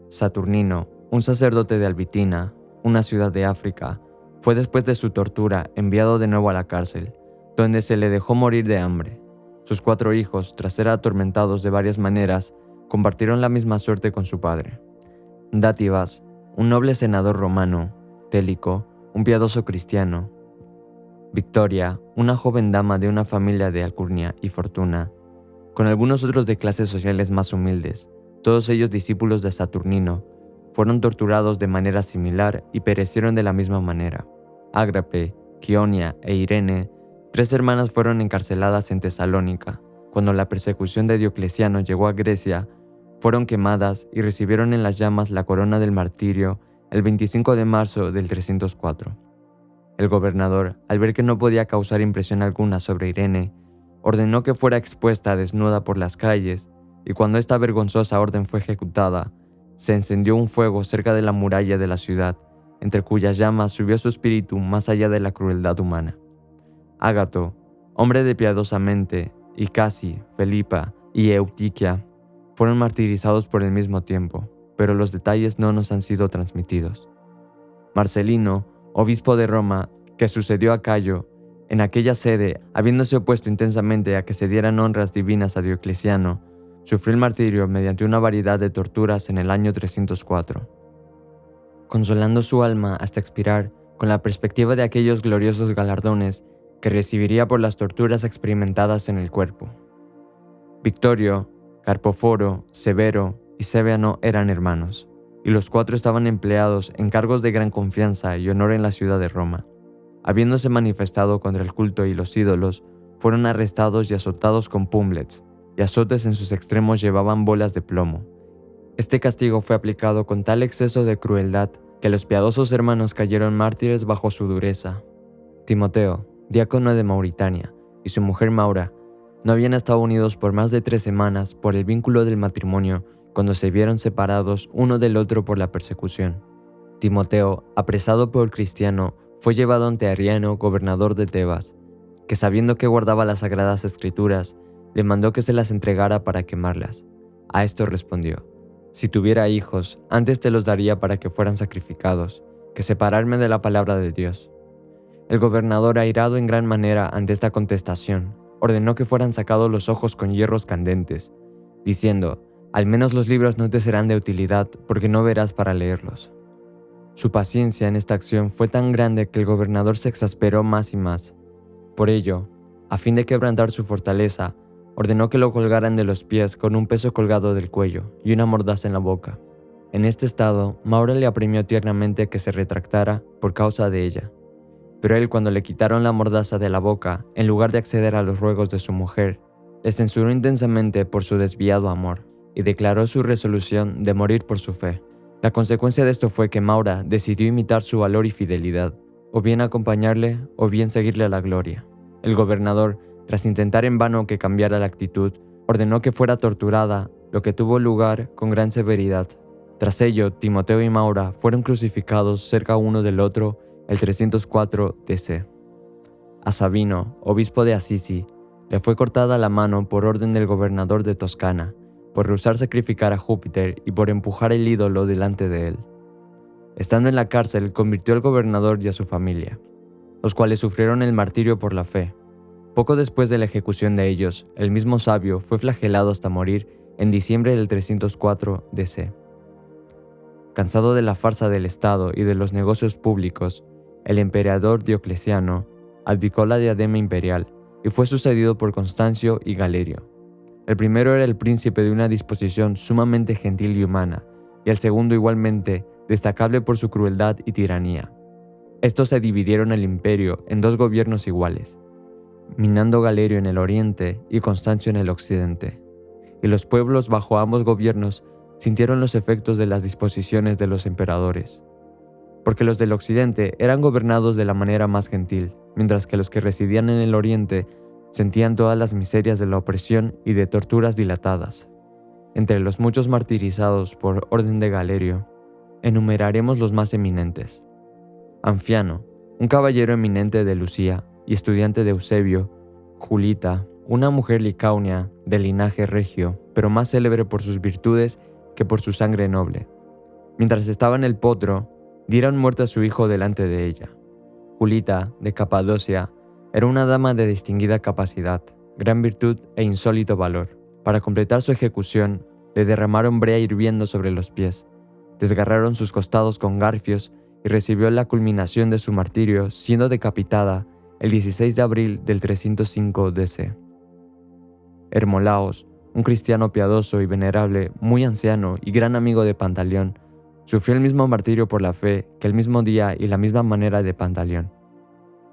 Saturnino, un sacerdote de Albitina, una ciudad de África, fue después de su tortura enviado de nuevo a la cárcel, donde se le dejó morir de hambre. Sus 4 hijos, tras ser atormentados de varias maneras, compartieron la misma suerte con su padre. Dátibas, un noble senador romano, Télico, un piadoso cristiano, Victoria, una joven dama de una familia de alcurnia y fortuna, con algunos otros de clases sociales más humildes, todos ellos discípulos de Saturnino, fueron torturados de manera similar y perecieron de la misma manera. Ágrape, Quionia e Irene, 3 hermanas fueron encarceladas en Tesalónica. Cuando la persecución de Diocleciano llegó a Grecia, fueron quemadas y recibieron en las llamas la corona del martirio el 25 de marzo del 304. El gobernador, al ver que no podía causar impresión alguna sobre Irene, ordenó que fuera expuesta desnuda por las calles, y cuando esta vergonzosa orden fue ejecutada, se encendió un fuego cerca de la muralla de la ciudad, entre cuyas llamas subió su espíritu más allá de la crueldad humana. Ágato, hombre de piadosa mente, y Casi, Felipa y Eutiquia fueron martirizados por el mismo tiempo, pero los detalles no nos han sido transmitidos. Marcelino, obispo de Roma, que sucedió a Cayo, en aquella sede, habiéndose opuesto intensamente a que se dieran honras divinas a Diocleciano, sufrió el martirio mediante una variedad de torturas en el año 304. Consolando su alma hasta expirar con la perspectiva de aquellos gloriosos galardones que recibiría por las torturas experimentadas en el cuerpo. Victorio, Carpoforo, Severo y Sebeano eran hermanos, y los 4 estaban empleados en cargos de gran confianza y honor en la ciudad de Roma. Habiéndose manifestado contra el culto y los ídolos, fueron arrestados y azotados con pumlets, y azotes en sus extremos llevaban bolas de plomo. Este castigo fue aplicado con tal exceso de crueldad que los piadosos hermanos cayeron mártires bajo su dureza. Timoteo, diácono de Mauritania, y su mujer Maura, no habían estado unidos por más de 3 semanas por el vínculo del matrimonio cuando se vieron separados uno del otro por la persecución. Timoteo, apresado por Cristiano, fue llevado ante Arriano, gobernador de Tebas, que sabiendo que guardaba las sagradas escrituras, le mandó que se las entregara para quemarlas. A esto respondió: si tuviera hijos, antes te los daría para que fueran sacrificados, que separarme de la palabra de Dios. El gobernador, airado en gran manera ante esta contestación, ordenó que fueran sacados los ojos con hierros candentes, diciendo: al menos los libros no te serán de utilidad, porque no verás para leerlos. Su paciencia en esta acción fue tan grande que el gobernador se exasperó más y más. Por ello, a fin de quebrantar su fortaleza, ordenó que lo colgaran de los pies con un peso colgado del cuello y una mordaza en la boca. En este estado, Maura le apremió tiernamente que se retractara por causa de ella. Pero él, cuando le quitaron la mordaza de la boca, en lugar de acceder a los ruegos de su mujer, le censuró intensamente por su desviado amor y declaró su resolución de morir por su fe. La consecuencia de esto fue que Maura decidió imitar su valor y fidelidad, o bien acompañarle o bien seguirle a la gloria. El gobernador, tras intentar en vano que cambiara la actitud, ordenó que fuera torturada, lo que tuvo lugar con gran severidad. Tras ello, Timoteo y Maura fueron crucificados cerca uno del otro el 304 DC. A Sabino, obispo de Assisi, le fue cortada la mano por orden del gobernador de Toscana, por rehusar sacrificar a Júpiter y por empujar el ídolo delante de él. Estando en la cárcel, convirtió al gobernador y a su familia, los cuales sufrieron el martirio por la fe. Poco después de la ejecución de ellos, el mismo sabio fue flagelado hasta morir en diciembre del 304 DC. Cansado de la farsa del Estado y de los negocios públicos, el emperador Diocleciano abdicó la diadema imperial y fue sucedido por Constancio y Galerio. El primero era el príncipe de una disposición sumamente gentil y humana, y el segundo igualmente destacable por su crueldad y tiranía. Estos se dividieron el imperio en dos gobiernos iguales, minando Galerio en el oriente y Constancio en el occidente. Y los pueblos bajo ambos gobiernos sintieron los efectos de las disposiciones de los emperadores, porque los del occidente eran gobernados de la manera más gentil, mientras que los que residían en el oriente sentían todas las miserias de la opresión y de torturas dilatadas. Entre los muchos martirizados por orden de Galerio, enumeraremos los más eminentes. Anfiano, un caballero eminente de Lucía y estudiante de Eusebio; Julita, una mujer licaunia de linaje regio, pero más célebre por sus virtudes que por su sangre noble. Mientras estaba en el potro, dieron muerte a su hijo delante de ella. Julita, de Capadocia, era una dama de distinguida capacidad, gran virtud e insólito valor. Para completar su ejecución, le derramaron brea hirviendo sobre los pies, desgarraron sus costados con garfios y recibió la culminación de su martirio siendo decapitada el 16 de abril del 305 DC. Hermolaos, un cristiano piadoso y venerable, muy anciano y gran amigo de Pantaleón, sufrió el mismo martirio por la fe que el mismo día y la misma manera de Pantaleón.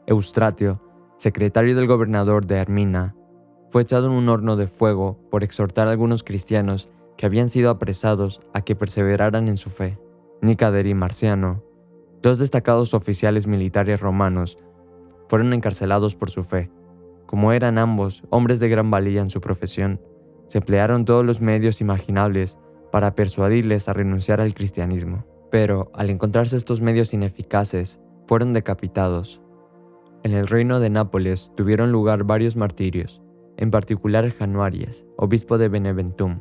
Eustratio, secretario del gobernador de Armina, fue echado en un horno de fuego por exhortar a algunos cristianos que habían sido apresados a que perseveraran en su fe. Nicader y Marciano, dos destacados oficiales militares romanos, fueron encarcelados por su fe. Como eran ambos hombres de gran valía en su profesión, se emplearon todos los medios imaginables para persuadirles a renunciar al cristianismo. Pero, al encontrarse estos medios ineficaces, fueron decapitados. En el reino de Nápoles tuvieron lugar varios martirios, en particular Januarias, obispo de Beneventum;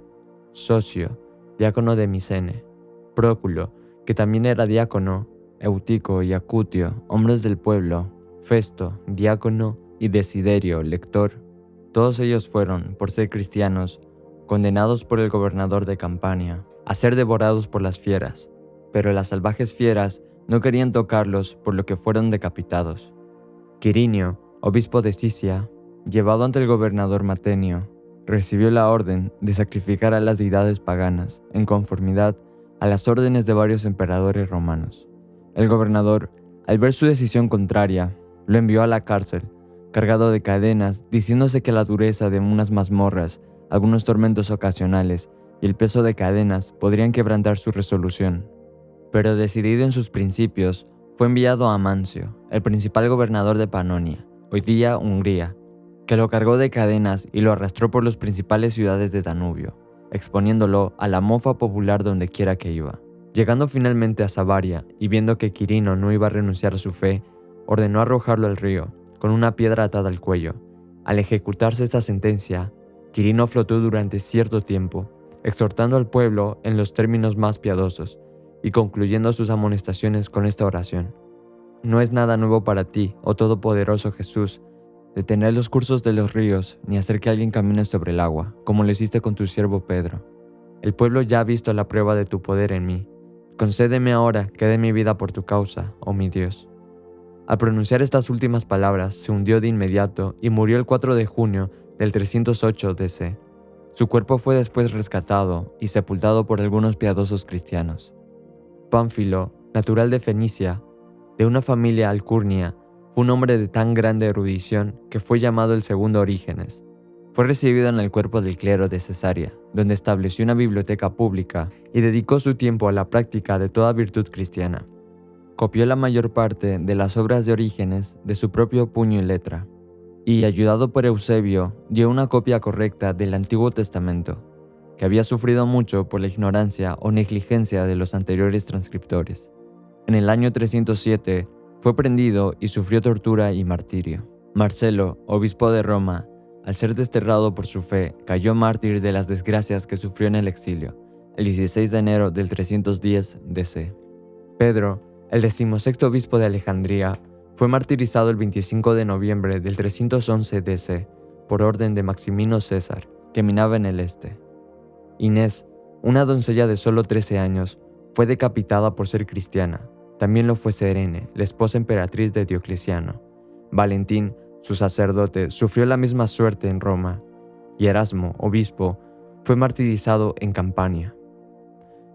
Socio, diácono de Micene; Próculo, que también era diácono; Eutico y Acutio, hombres del pueblo; Festo, diácono; y Desiderio, lector. Todos ellos fueron, por ser cristianos, condenados por el gobernador de Campania a ser devorados por las fieras, pero las salvajes fieras no querían tocarlos, por lo que fueron decapitados. Quirinio, obispo de Sisia, llevado ante el gobernador Matenio, recibió la orden de sacrificar a las deidades paganas, en conformidad a las órdenes de varios emperadores romanos. El gobernador, al ver su decisión contraria, lo envió a la cárcel, cargado de cadenas, diciéndose que la dureza de unas mazmorras, algunos tormentos ocasionales y el peso de cadenas podrían quebrantar su resolución. Pero decidido en sus principios, fue enviado a Amancio, el principal gobernador de Panonia, hoy día Hungría, que lo cargó de cadenas y lo arrastró por las principales ciudades de Danubio, exponiéndolo a la mofa popular donde quiera que iba. Llegando finalmente a Savaria y viendo que Quirino no iba a renunciar a su fe, ordenó arrojarlo al río, con una piedra atada al cuello. Al ejecutarse esta sentencia, Quirino flotó durante cierto tiempo, exhortando al pueblo en los términos más piadosos y concluyendo sus amonestaciones con esta oración: No es nada nuevo para ti, oh todopoderoso Jesús, detener los cursos de los ríos, ni hacer que alguien camine sobre el agua, como lo hiciste con tu siervo Pedro. El pueblo ya ha visto la prueba de tu poder en mí. Concédeme ahora que dé mi vida por tu causa, oh mi Dios. Al pronunciar estas últimas palabras, se hundió de inmediato y murió el 4 de junio del 308 DC. Su cuerpo fue después rescatado y sepultado por algunos piadosos cristianos. Pánfilo, natural de Fenicia, de una familia alcurnia, fue un hombre de tan grande erudición que fue llamado el segundo Orígenes. Fue recibido en el cuerpo del clero de Cesarea, donde estableció una biblioteca pública y dedicó su tiempo a la práctica de toda virtud cristiana. Copió la mayor parte de las obras de Orígenes de su propio puño y letra, y, ayudado por Eusebio, dio una copia correcta del Antiguo Testamento, que había sufrido mucho por la ignorancia o negligencia de los anteriores transcriptores. En el año 307 Fue prendido y sufrió tortura y martirio. Marcelo, obispo de Roma, al ser desterrado por su fe, cayó mártir de las desgracias que sufrió en el exilio, el 16 de enero del 310 DC. Pedro, el 16º obispo de Alejandría, fue martirizado el 25 de noviembre del 311 DC por orden de Maximino César, que minaba en el este. Inés, una doncella de solo 13 años, fue decapitada por ser cristiana. También lo fue Serene, la esposa emperatriz de Diocleciano. Valentín, su sacerdote, sufrió la misma suerte en Roma, y Erasmo, obispo, fue martirizado en Campania.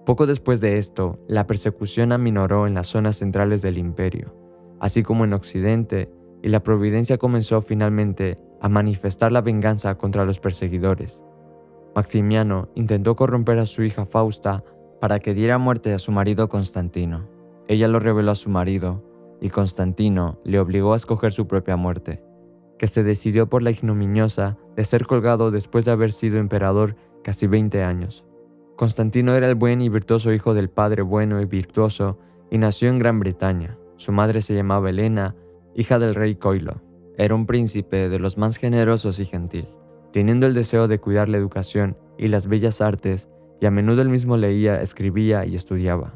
Poco después de esto, la persecución aminoró en las zonas centrales del imperio, así como en Occidente, y la providencia comenzó finalmente a manifestar la venganza contra los perseguidores. Maximiano intentó corromper a su hija Fausta para que diera muerte a su marido Constantino. Ella lo reveló a su marido, y Constantino le obligó a escoger su propia muerte, que se decidió por la ignominiosa de ser colgado después de haber sido emperador casi 20 años. Constantino era el buen y virtuoso hijo del padre bueno y virtuoso y nació en Gran Bretaña. Su madre se llamaba Helena, hija del rey Coilo. Era un príncipe de los más generosos y gentil, teniendo el deseo de cuidar la educación y las bellas artes, y a menudo él mismo leía, escribía y estudiaba.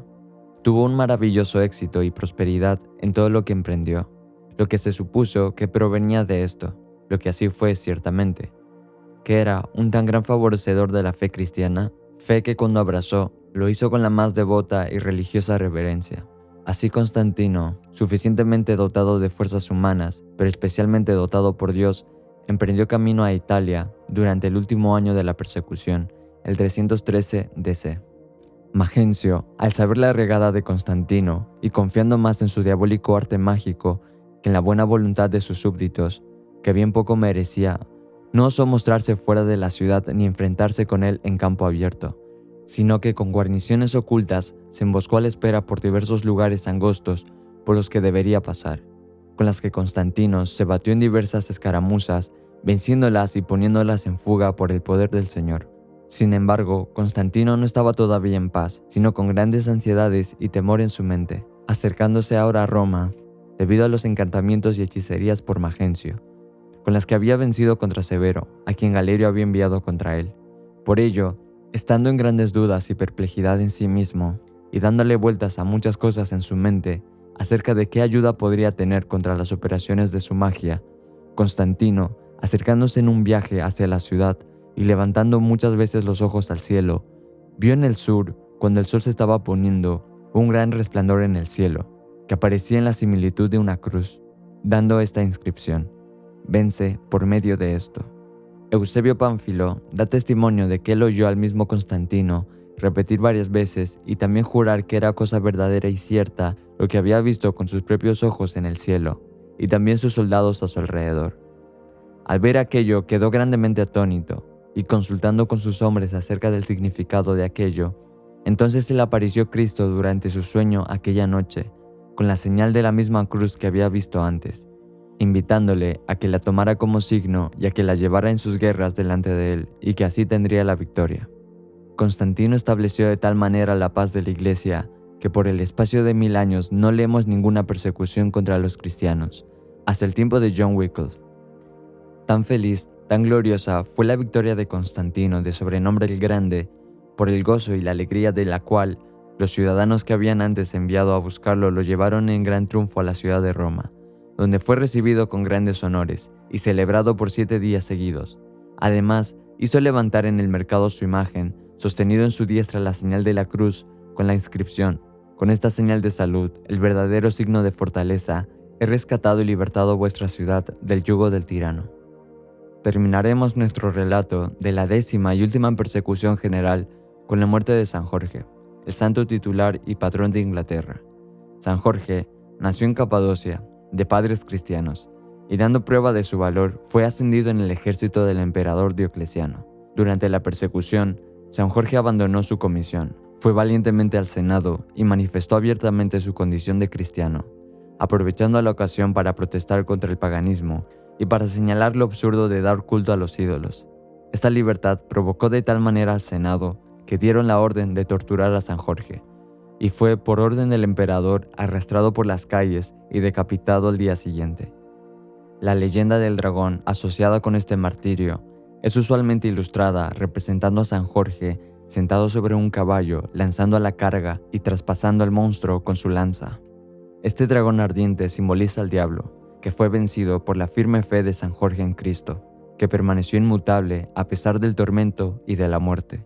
Tuvo un maravilloso éxito y prosperidad en todo lo que emprendió, lo que se supuso que provenía de esto, lo que así fue ciertamente, que era un tan gran favorecedor de la fe cristiana, fe que cuando abrazó, lo hizo con la más devota y religiosa reverencia. Así Constantino, suficientemente dotado de fuerzas humanas, pero especialmente dotado por Dios, emprendió camino a Italia durante el último año de la persecución, el 313 DC. Magencio, al saber la regada de Constantino y confiando más en su diabólico arte mágico que en la buena voluntad de sus súbditos, que bien poco merecía, no osó mostrarse fuera de la ciudad ni enfrentarse con él en campo abierto, sino que con guarniciones ocultas se emboscó a la espera por diversos lugares angostos por los que debería pasar, con las que Constantino se batió en diversas escaramuzas, venciéndolas y poniéndolas en fuga por el poder del Señor. Sin embargo, Constantino no estaba todavía en paz, sino con grandes ansiedades y temor en su mente, acercándose ahora a Roma, debido a los encantamientos y hechicerías por Magencio, con las que había vencido contra Severo, a quien Galerio había enviado contra él. Por ello, estando en grandes dudas y perplejidad en sí mismo, y dándole vueltas a muchas cosas en su mente acerca de qué ayuda podría tener contra las operaciones de su magia, Constantino, acercándose en un viaje hacia la ciudad y levantando muchas veces los ojos al cielo, vio en el sur, cuando el sol se estaba poniendo, un gran resplandor en el cielo, que aparecía en la similitud de una cruz, dando esta inscripción: vence por medio de esto. Eusebio Pánfilo da testimonio de que él oyó al mismo Constantino repetir varias veces y también jurar que era cosa verdadera y cierta lo que había visto con sus propios ojos en el cielo, y también sus soldados a su alrededor. Al ver aquello quedó grandemente atónito, y consultando con sus hombres acerca del significado de aquello, entonces se le apareció Cristo durante su sueño aquella noche, con la señal de la misma cruz que había visto antes, invitándole a que la tomara como signo y a que la llevara en sus guerras delante de él, y que así tendría la victoria. Constantino estableció de tal manera la paz de la Iglesia que por el espacio de 1000 años no leemos ninguna persecución contra los cristianos, hasta el tiempo de John Wycliffe. Tan feliz, tan gloriosa fue la victoria de Constantino de sobrenombre el Grande, por el gozo y la alegría de la cual los ciudadanos que habían antes enviado a buscarlo lo llevaron en gran triunfo a la ciudad de Roma, donde fue recibido con grandes honores y celebrado por 7 días seguidos. Además, hizo levantar en el mercado su imagen, sostenido en su diestra la señal de la cruz, con la inscripción: con esta señal de salud, el verdadero signo de fortaleza, he rescatado y libertado vuestra ciudad del yugo del tirano. Terminaremos nuestro relato de la 10ª y última persecución general con la muerte de San Jorge, el santo titular y patrón de Inglaterra. San Jorge nació en Capadocia, de padres cristianos, y dando prueba de su valor, fue ascendido en el ejército del emperador Diocleciano. Durante la persecución, San Jorge abandonó su comisión, fue valientemente al Senado y manifestó abiertamente su condición de cristiano, aprovechando la ocasión para protestar contra el paganismo y para señalar lo absurdo de dar culto a los ídolos. Esta libertad provocó de tal manera al Senado que dieron la orden de torturar a San Jorge, y fue por orden del emperador arrastrado por las calles y decapitado al día siguiente. La leyenda del dragón asociada con este martirio es usualmente ilustrada representando a San Jorge sentado sobre un caballo, lanzando a la carga y traspasando al monstruo con su lanza. Este dragón ardiente simboliza al diablo, que fue vencido por la firme fe de San Jorge en Cristo, que permaneció inmutable a pesar del tormento y de la muerte.